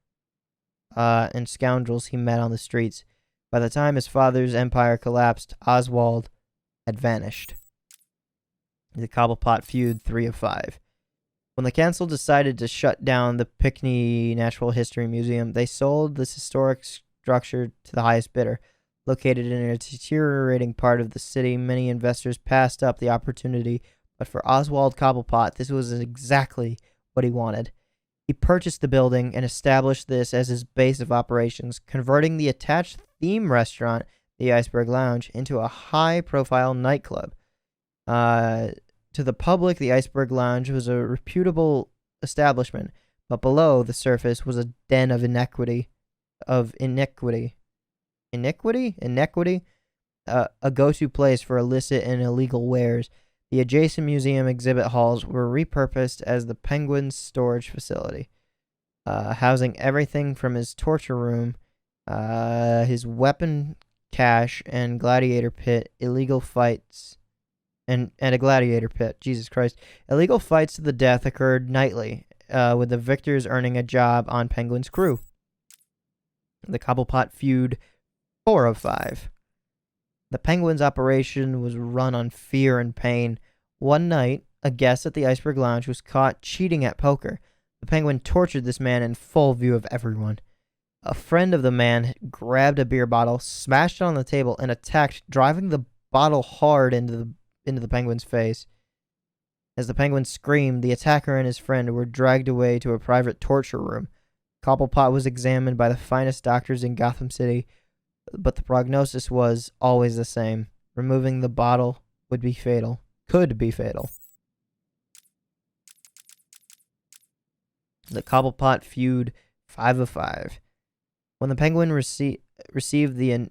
and scoundrels he met on the streets. By the time his father's empire collapsed, Oswald had vanished. The Cobblepot Feud 3 of 5. When the council decided to shut down the Pinckney Natural History Museum, they sold this historic structure to the highest bidder. Located in a deteriorating part of the city, many investors passed up the opportunity, but for Oswald Cobblepot, this was exactly what he wanted. He purchased the building and established this as his base of operations, converting the attached theme restaurant, the Iceberg Lounge, into a high-profile nightclub. To the public, the Iceberg Lounge was a reputable establishment, but below the surface was a den of iniquity, a go-to place for illicit and illegal wares. The adjacent museum exhibit halls were repurposed as the Penguin's storage facility, housing everything from his torture room, his weapon cache, and gladiator pit, illegal fights, and a gladiator pit. Jesus Christ. Illegal fights to the death occurred nightly, with the victors earning a job on Penguin's crew. The Cobblepot Feud 4 of 5. The Penguin's operation was run on fear and pain. One night, a guest at the Iceberg Lounge was caught cheating at poker. The Penguin tortured this man in full view of everyone. A friend of the man grabbed a beer bottle, smashed it on the table, and attacked, driving the bottle hard into the Penguin's face. As the Penguin screamed, the attacker and his friend were dragged away to a private torture room. Cobblepot was examined by the finest doctors in Gotham City, but the prognosis was always the same. Removing the bottle could be fatal. The Cobblepot Feud 5 of 5. When the Penguin received the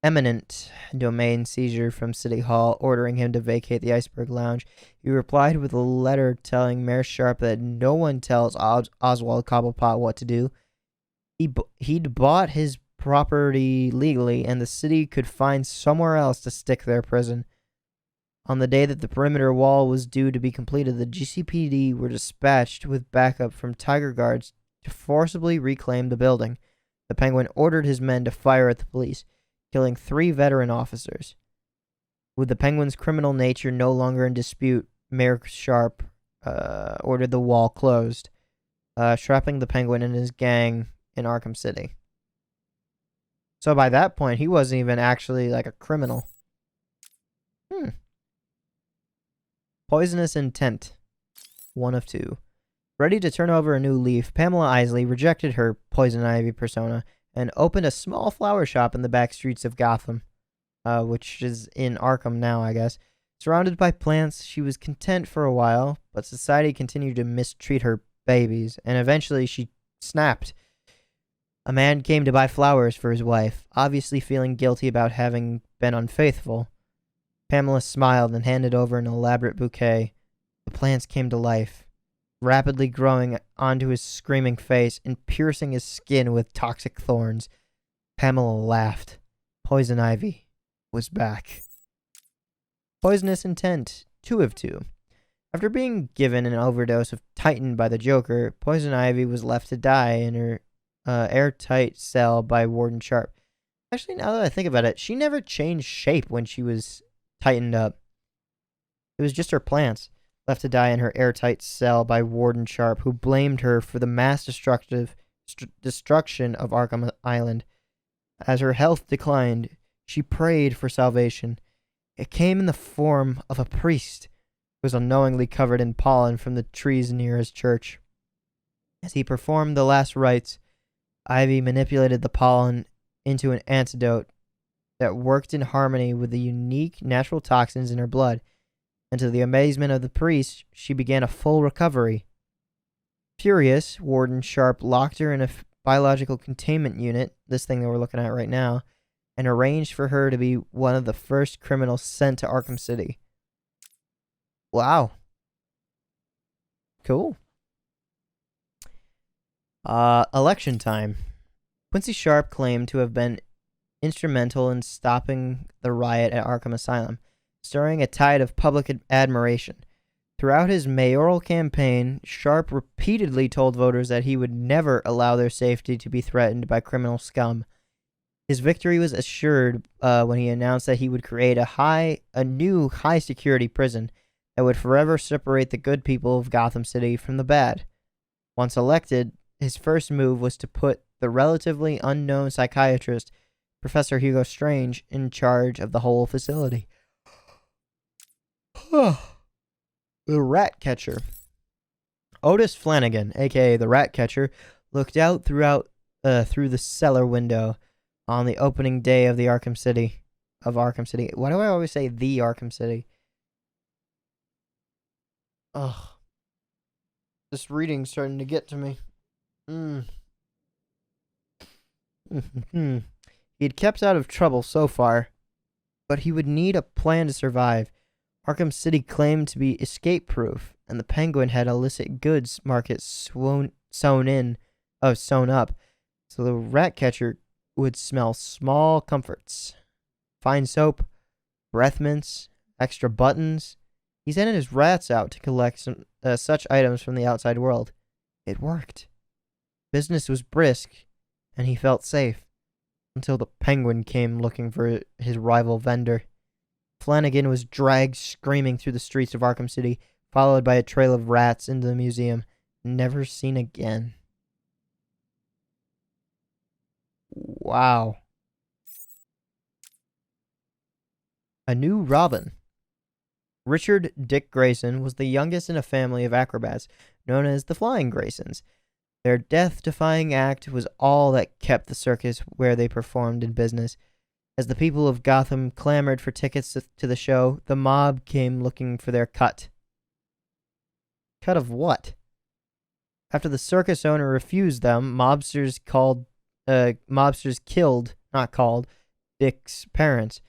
eminent domain seizure from City Hall, ordering him to vacate the Iceberg Lounge, he replied with a letter telling Mayor Sharp that no one tells Oswald Cobblepot what to do. He'd bought his property legally, and the city could find somewhere else to stick their prison. On the day that the perimeter wall was due to be completed, the GCPD were dispatched with backup from Tiger Guards to forcibly reclaim the building. The Penguin ordered his men to fire at the police, killing 3 veteran officers. With the Penguin's criminal nature no longer in dispute, Mayor Sharp ordered the wall closed, trapping the Penguin and his gang in Arkham City. So by that point, he wasn't even actually like a criminal. Poisonous Intent 1 of 2. Ready to turn over a new leaf, Pamela Isley rejected her Poison Ivy persona and opened a small flower shop in the back streets of Gotham, which is in Arkham now, I guess. Surrounded by plants, she was content for a while, but society continued to mistreat her babies, and eventually she snapped. A man came to buy flowers for his wife, obviously feeling guilty about having been unfaithful. Pamela smiled and handed over an elaborate bouquet. The plants came to life, rapidly growing onto his screaming face and piercing his skin with toxic thorns. Pamela laughed. Poison Ivy was back. Poisonous Intent 2 of 2. After being given an overdose of Titan by the Joker, Poison Ivy was left to die in her airtight cell by Warden Sharp. Actually, now that I think about it, she never changed shape when she was tightened up. It was just her plants, left to die in her airtight cell by Warden Sharp, who blamed her for the mass destruction of Arkham Island. As her health declined, she prayed for salvation. It came in the form of a priest who was unknowingly covered in pollen from the trees near his church. As he performed the last rites, Ivy manipulated the pollen into an antidote that worked in harmony with the unique natural toxins in her blood, and to the amazement of the priest, she began a full recovery. Furious, Warden Sharp locked her in a biological containment unit, this thing that we're looking at right now, and arranged for her to be one of the first criminals sent to Arkham City. Wow. Cool. Election time. Quincy Sharp claimed to have been instrumental in stopping the riot at Arkham Asylum, stirring a tide of public admiration. Throughout his mayoral campaign, Sharp repeatedly told voters that he would never allow their safety to be threatened by criminal scum. His victory was assured when he announced that he would create a new high-security prison that would forever separate the good people of Gotham City from the bad. Once elected, his first move was to put the relatively unknown psychiatrist, Professor Hugo Strange, in charge of the whole facility. The Rat Catcher. Otis Flanagan, aka the Rat Catcher, looked out through the cellar window on the opening day of Arkham City. Why do I always say the Arkham City? Ugh. This reading's starting to get to me. He had kept out of trouble so far, but he would need a plan to survive. Arkham City claimed to be escape-proof, and the Penguin had illicit goods market sewn up, so the Rat Catcher would smell small comforts. Fine soap, breath mints, extra buttons. He sent his rats out to collect such items from the outside world. It worked. Business was brisk, and he felt safe, until the Penguin came looking for his rival vendor. Flanagan was dragged screaming through the streets of Arkham City, followed by a trail of rats into the museum, never seen again. Wow. A new Robin. Richard Dick Grayson was the youngest in a family of acrobats known as the Flying Graysons. Their death-defying act was all that kept the circus where they performed in business. As the people of Gotham clamored for tickets to the show, the mob came looking for their cut. Cut of what? After the circus owner refused them, mobsters killed Dick's parents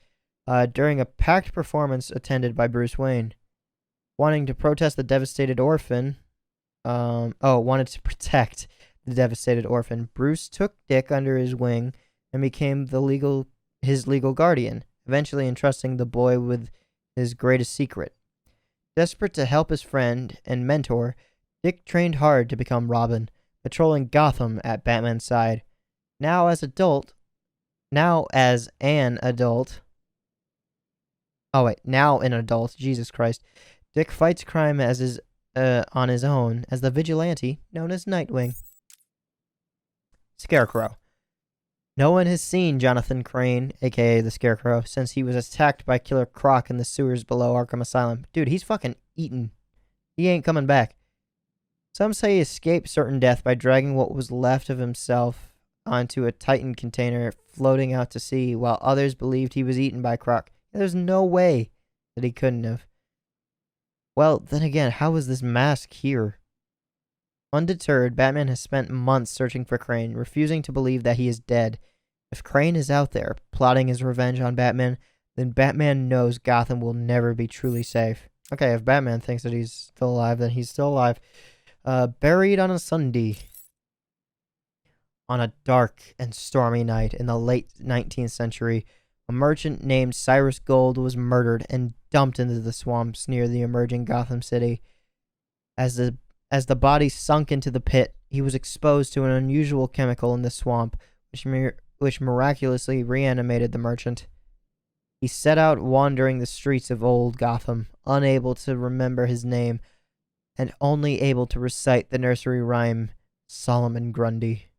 during a packed performance attended by Bruce Wayne. Wanting to protest the devastated orphan, wanted to protect the devastated orphan, Bruce took Dick under his wing and became his legal guardian, eventually entrusting the boy with his greatest secret. Desperate to help his friend and mentor, Dick trained hard to become Robin, patrolling Gotham at Batman's side. Now as an adult, Jesus Christ, Dick fights crime on his own as the vigilante known as Nightwing. Scarecrow. No one has seen Jonathan Crane, aka the Scarecrow, since he was attacked by Killer Croc in the sewers below Arkham Asylum. Dude, he's fucking eaten. He ain't coming back. Some say he escaped certain death by dragging what was left of himself onto a Titan container floating out to sea, while others believed he was eaten by Croc. There's no way that he couldn't have. Well, then again, how is this mask here? Undeterred, Batman has spent months searching for Crane, refusing to believe that he is dead. If Crane is out there, plotting his revenge on Batman, then Batman knows Gotham will never be truly safe. Okay, if Batman thinks that he's still alive, then he's still alive. Buried on a Sunday. On a dark and stormy night in the late 19th century, a merchant named Cyrus Gold was murdered and dumped into the swamps near the emerging Gotham City. As the body sunk into the pit, he was exposed to an unusual chemical in the swamp, which miraculously reanimated the merchant. He set out wandering the streets of old Gotham, unable to remember his name, and only able to recite the nursery rhyme, Solomon Grundy.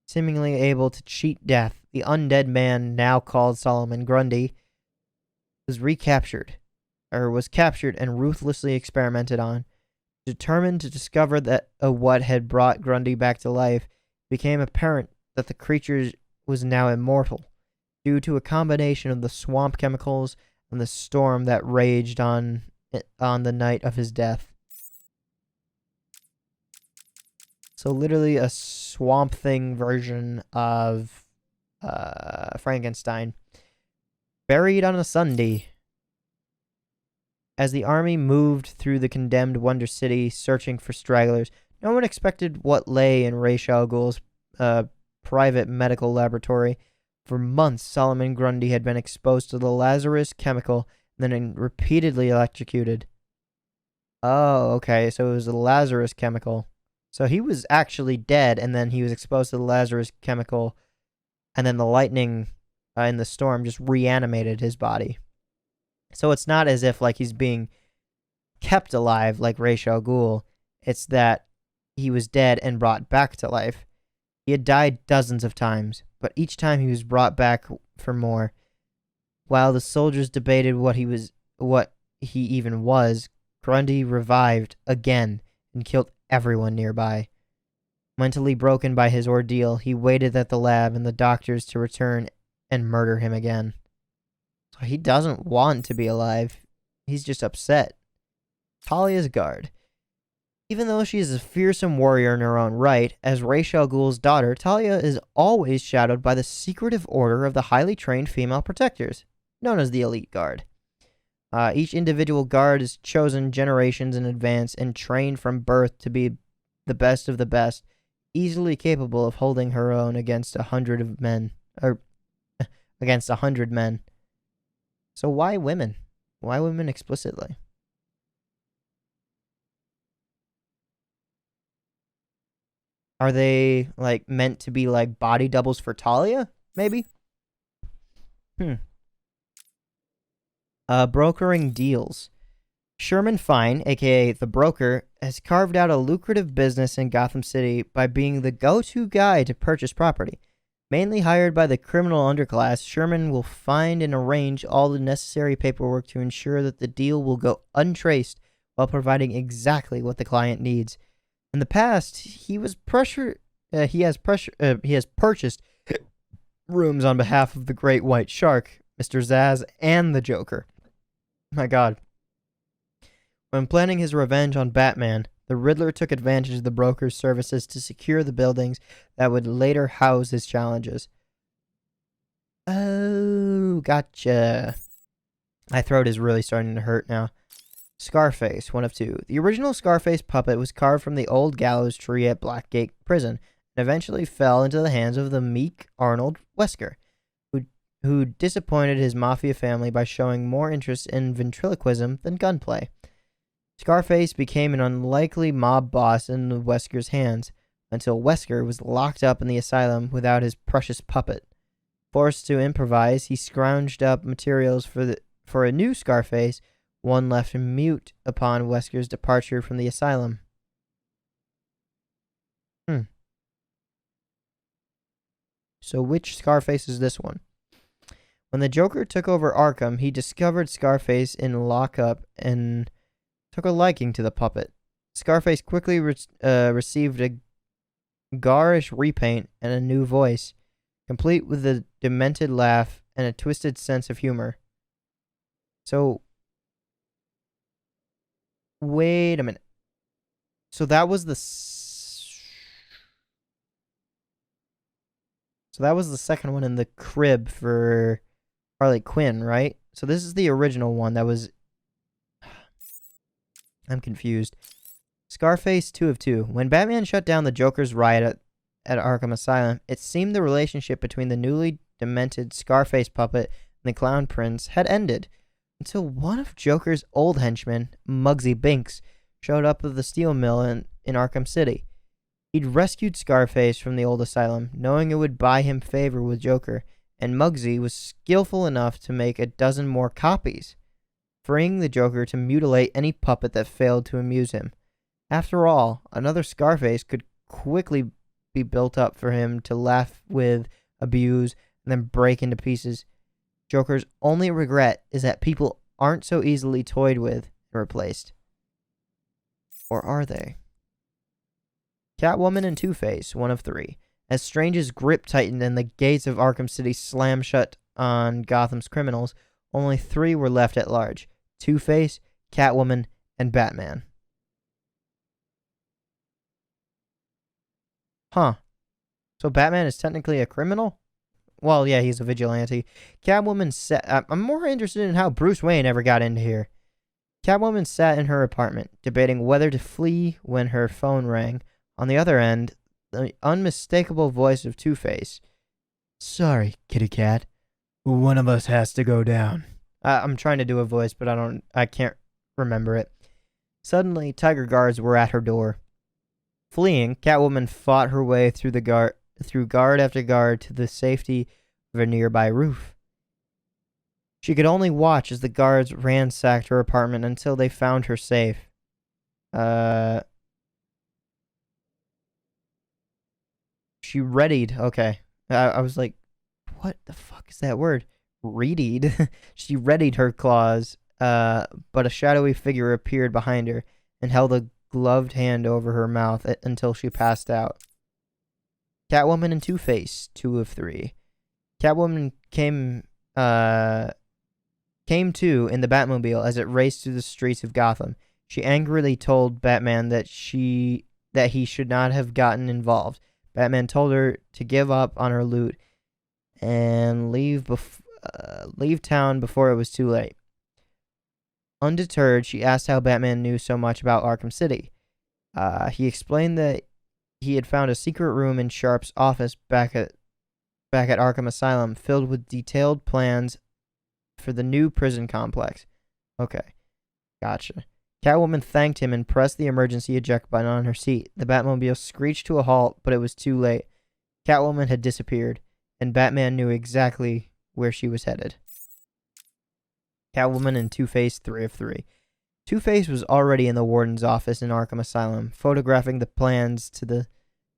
Seemingly able to cheat death, the undead man, now called Solomon Grundy, was captured and ruthlessly experimented on. Determined to discover what had brought Grundy back to life, it became apparent that the creature was now immortal, due to a combination of the swamp chemicals and the storm that raged on the night of his death. So literally a Swamp Thing version of Frankenstein. Buried on a Sunday. As the army moved through the condemned Wonder City searching for stragglers, no one expected what lay in Ra's al Ghul's private medical laboratory. For months, Solomon Grundy had been exposed to the Lazarus chemical and then repeatedly electrocuted. Oh, okay, so it was the Lazarus chemical. So he was actually dead, and then he was exposed to the Lazarus chemical, and then the lightning in the storm just reanimated his body. So it's not as if like he's being kept alive like Ra's al Ghul. It's that he was dead and brought back to life. He had died dozens of times, but each time he was brought back for more. While the soldiers debated what he even was, Grundy revived again and killed everyone nearby. Mentally broken by his ordeal, he waited at the lab and the doctors to return and murder him again. So he doesn't want to be alive. He's just upset. Talia's guard. Even though she is a fearsome warrior in her own right, as Ra's al Ghul's daughter, Talia is always shadowed by the secretive order of the highly trained female protectors, known as the Elite Guard. Each individual guard is chosen generations in advance and trained from birth to be the best of the best, easily capable of holding her own against 100 men. So why women? Why women explicitly? Are they like meant to be like body doubles for Talia? Maybe. Brokering deals. Sherman Fine, aka the Broker, has carved out a lucrative business in Gotham City by being the go-to guy to purchase property. Mainly hired by the criminal underclass, Sherman will find and arrange all the necessary paperwork to ensure that the deal will go untraced while providing exactly what the client needs. In the past, he has purchased rooms on behalf of the Great White Shark, Mr. Zsasz, and the Joker. My God. When planning his revenge on Batman, the Riddler took advantage of the Broker's services to secure the buildings that would later house his challenges. Oh, gotcha. My throat is really starting to hurt now. Scarface, one of two. The original Scarface puppet was carved from the old gallows tree at Blackgate Prison and eventually fell into the hands of the meek Arnold Wesker, who disappointed his mafia family by showing more interest in ventriloquism than gunplay. Scarface became an unlikely mob boss in the Wesker's hands, until Wesker was locked up in the asylum without his precious puppet. Forced to improvise, he scrounged up materials for a new Scarface, one left mute upon Wesker's departure from the asylum. So which Scarface is this one? When the Joker took over Arkham, he discovered Scarface in lockup and took a liking to the puppet. Scarface quickly received a garish repaint and a new voice, complete with a demented laugh and a twisted sense of humor. So, wait a minute. So that was the second one in the crib for Harley Quinn, right? So this is the original one that was... I'm confused. Scarface 2 of 2. When Batman shut down the Joker's riot at Arkham Asylum, it seemed the relationship between the newly demented Scarface puppet and the Clown Prince had ended, until one of Joker's old henchmen, Muggsy Binks, showed up at the steel mill in Arkham City. He'd rescued Scarface from the old asylum, knowing it would buy him favor with Joker, and Muggsy was skillful enough to make a dozen more copies, freeing the Joker to mutilate any puppet that failed to amuse him. After all, another Scarface could quickly be built up for him to laugh with, abuse, and then break into pieces. Joker's only regret is that people aren't so easily toyed with and replaced. Or are they? Catwoman and Two-Face, 1 of 3. As Strange's grip tightened and the gates of Arkham City slammed shut on Gotham's criminals, only 3 were left at large: Two-Face, Catwoman, and Batman. Huh. So Batman is technically a criminal? Well, yeah, he's a vigilante. Catwoman sat... I'm more interested in how Bruce Wayne ever got into here. Catwoman sat in her apartment, debating whether to flee when her phone rang. On the other end, the unmistakable voice of Two-Face. Sorry, kitty cat. One of us has to go down. I'm trying to do a voice, but I can't remember it. Suddenly, tiger guards were at her door. Fleeing, Catwoman fought her way through guard after guard to the safety of a nearby roof. She could only watch as the guards ransacked her apartment until they found her safe. She readied. Okay. I was like, what the fuck is that word? Readied. She readied her claws, but a shadowy figure appeared behind her and held a gloved hand over her mouth until she passed out. Catwoman and Two-Face, 2 of 3. Catwoman came to in the Batmobile as it raced through the streets of Gotham. She angrily told Batman that he should not have gotten involved. Batman told her to give up on her loot and leave town before it was too late. Undeterred, she asked how Batman knew so much about Arkham City. He explained that he had found a secret room in Sharp's office back at Arkham Asylum filled with detailed plans for the new prison complex. Okay, gotcha. Catwoman thanked him and pressed the emergency eject button on her seat. The Batmobile screeched to a halt, but it was too late. Catwoman had disappeared, and Batman knew exactly where she was headed. Catwoman and Two-Face, 3 of 3. Two-Face was already in the warden's office in Arkham Asylum, photographing the plans to the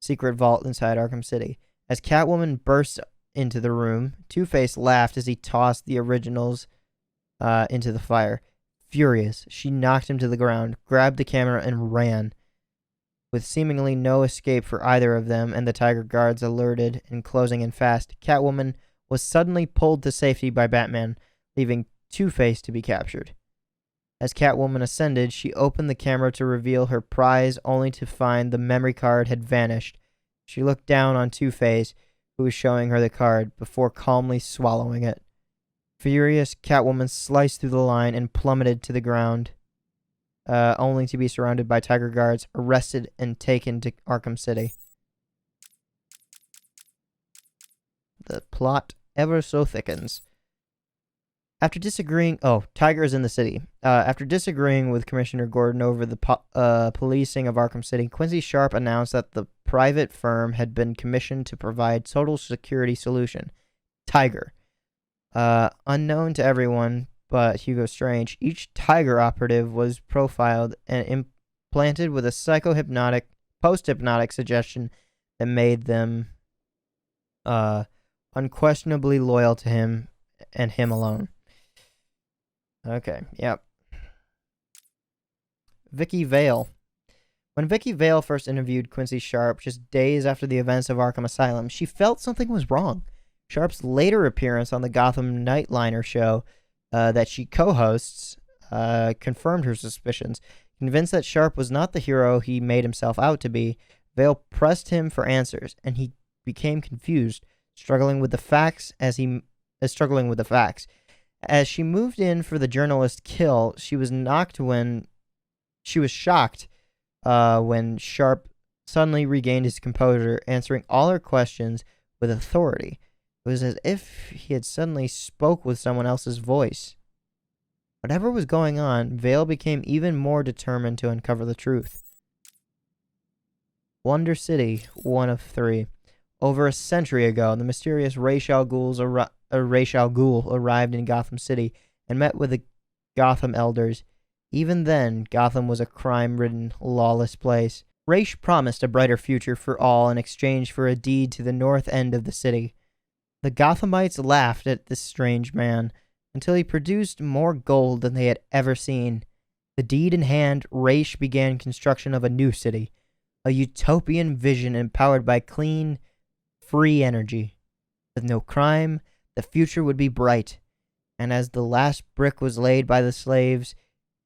secret vault inside Arkham City. As Catwoman burst into the room, Two-Face laughed as he tossed the originals into the fire. Furious, she knocked him to the ground, grabbed the camera, and ran. With seemingly no escape for either of them and the tiger guards alerted and closing in fast, Catwoman was suddenly pulled to safety by Batman, leaving Two-Face to be captured. As Catwoman ascended, she opened the camera to reveal her prize only to find the memory card had vanished. She looked down on Two-Face, who was showing her the card, before calmly swallowing it. Furious, Catwoman sliced through the line and plummeted to the ground, only to be surrounded by tiger guards, arrested, and taken to Arkham City. The plot ever so thickens. After disagreeing... Oh, Tiger is in the city. After disagreeing with Commissioner Gordon over the policing of Arkham City, Quincy Sharp announced that the private firm had been commissioned to provide total security solution. Tiger. Unknown to everyone but Hugo Strange, each Tiger operative was profiled and implanted with a post-hypnotic suggestion that made them unquestionably loyal to him and him alone. Okay, yep. Vicky Vale. When Vicky Vale first interviewed Quincy Sharp just days after the events of Arkham Asylum, she felt something was wrong. Sharp's later appearance on the Gotham Nightliner show that she co-hosts confirmed her suspicions. Convinced that Sharp was not the hero he made himself out to be, Vale pressed him for answers, and he became confused, struggling with the facts. As she moved in for the journalist kill, she was shocked when Sharp suddenly regained his composure, answering all her questions with authority. It was as if he had suddenly spoke with someone else's voice. Whatever was going on, Vale became even more determined to uncover the truth. Wonder City, 1 of 3. Over a century ago, the mysterious Ra's al Ghul arrived in Gotham City and met with the Gotham elders. Even then, Gotham was a crime-ridden, lawless place. Ra's promised a brighter future for all in exchange for a deed to the north end of the city. The Gothamites laughed at this strange man until he produced more gold than they had ever seen. The deed in hand, Ra's began construction of a new city, a utopian vision empowered by clean, free energy. With no crime, the future would be bright, and as the last brick was laid by the slaves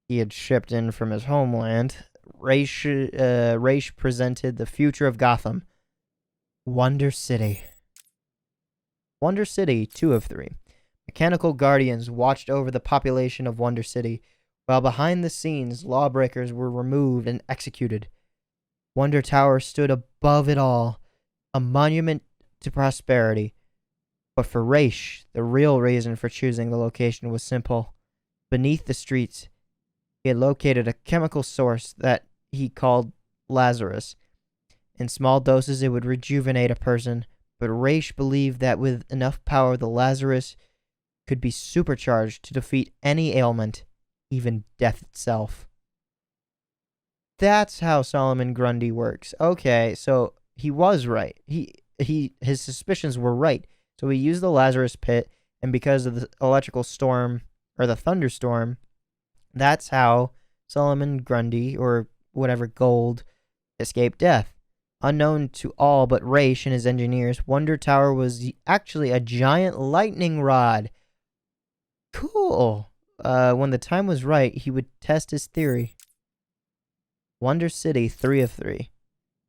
he had shipped in from his homeland, Ra's presented the future of Gotham, Wonder City. Wonder City 2 of 3. Mechanical guardians watched over the population of Wonder City, while behind the scenes, lawbreakers were removed and executed. Wonder Tower stood above it all, a monument to prosperity. But for Raish, the real reason for choosing the location was simple. Beneath the streets, he had located a chemical source that he called Lazarus. In small doses, it would rejuvenate a person, but Raish believed that with enough power, the Lazarus could be supercharged to defeat any ailment, even death itself. That's how Solomon Grundy works. Okay, so he was right. His suspicions were right. So he used the Lazarus pit, and because of the electrical storm or the thunderstorm, that's how Solomon Grundy or whatever Gold escaped death. Unknown to all but Raish and his engineers, Wonder Tower was actually a giant lightning rod. Cool. When the time was right, he would test his theory. Wonder City 3 of 3.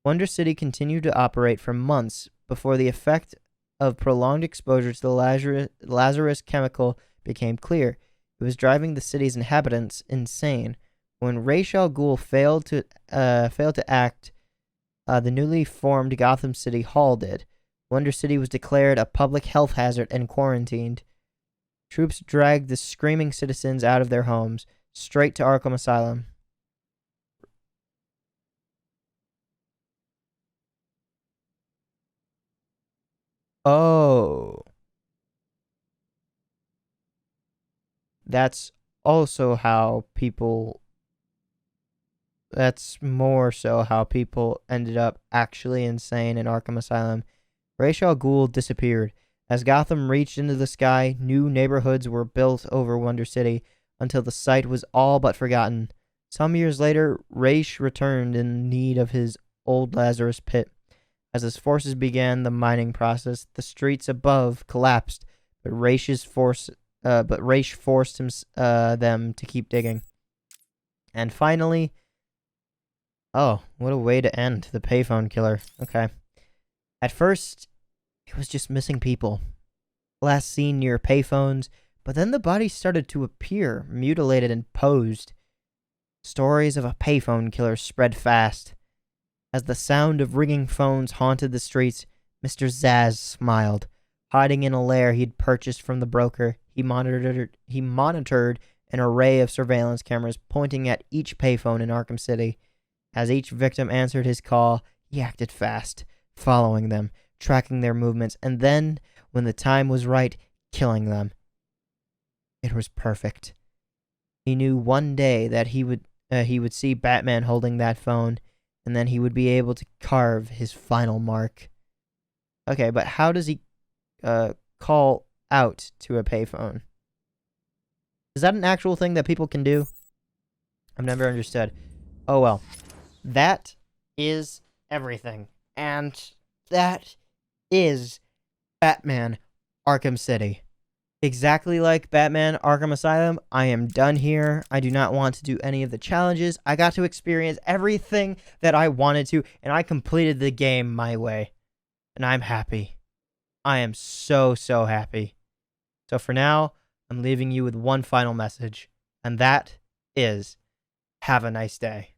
Wonder City continued to operate for months before the effect of prolonged exposure to the Lazarus chemical became clear. It was driving the city's inhabitants insane. When Ra's al Ghul failed to act, the newly formed Gotham City Hall did. Wonder City was declared a public health hazard and quarantined. Troops dragged the screaming citizens out of their homes, straight to Arkham Asylum. Oh. That's also how people... That's more so how people ended up actually insane in Arkham Asylum. Ra's al Ghul disappeared. As Gotham reached into the sky, new neighborhoods were built over Wonder City until the site was all but forgotten. Some years later, Ra's returned in need of his old Lazarus pit. As his forces began the mining process, the streets above collapsed, but Ra's forced them to keep digging. And finally, oh, what a way to end the payphone killer. Okay. At first, it was just missing people. Last seen near payphones, but then the bodies started to appear, mutilated and posed. Stories of a payphone killer spread fast. As the sound of ringing phones haunted the streets, Mr. Zsasz smiled. Hiding in a lair he'd purchased from the broker, he monitored an array of surveillance cameras pointing at each payphone in Arkham City. As each victim answered his call, he acted fast, following them, tracking their movements, and then, when the time was right, killing them. It was perfect. He knew one day that he would see Batman holding that phone, and then he would be able to carve his final mark. Okay, but how does he call out to a payphone? Is that an actual thing that people can do? I've never understood. Oh well. That is everything. And that is Batman Arkham City. Exactly like Batman Arkham Asylum, I am done here. I do not want to do any of the challenges. I got to experience everything that I wanted to, and I completed the game my way. And I'm happy. I am so, so happy. So for now, I'm leaving you with one final message, and that is, have a nice day.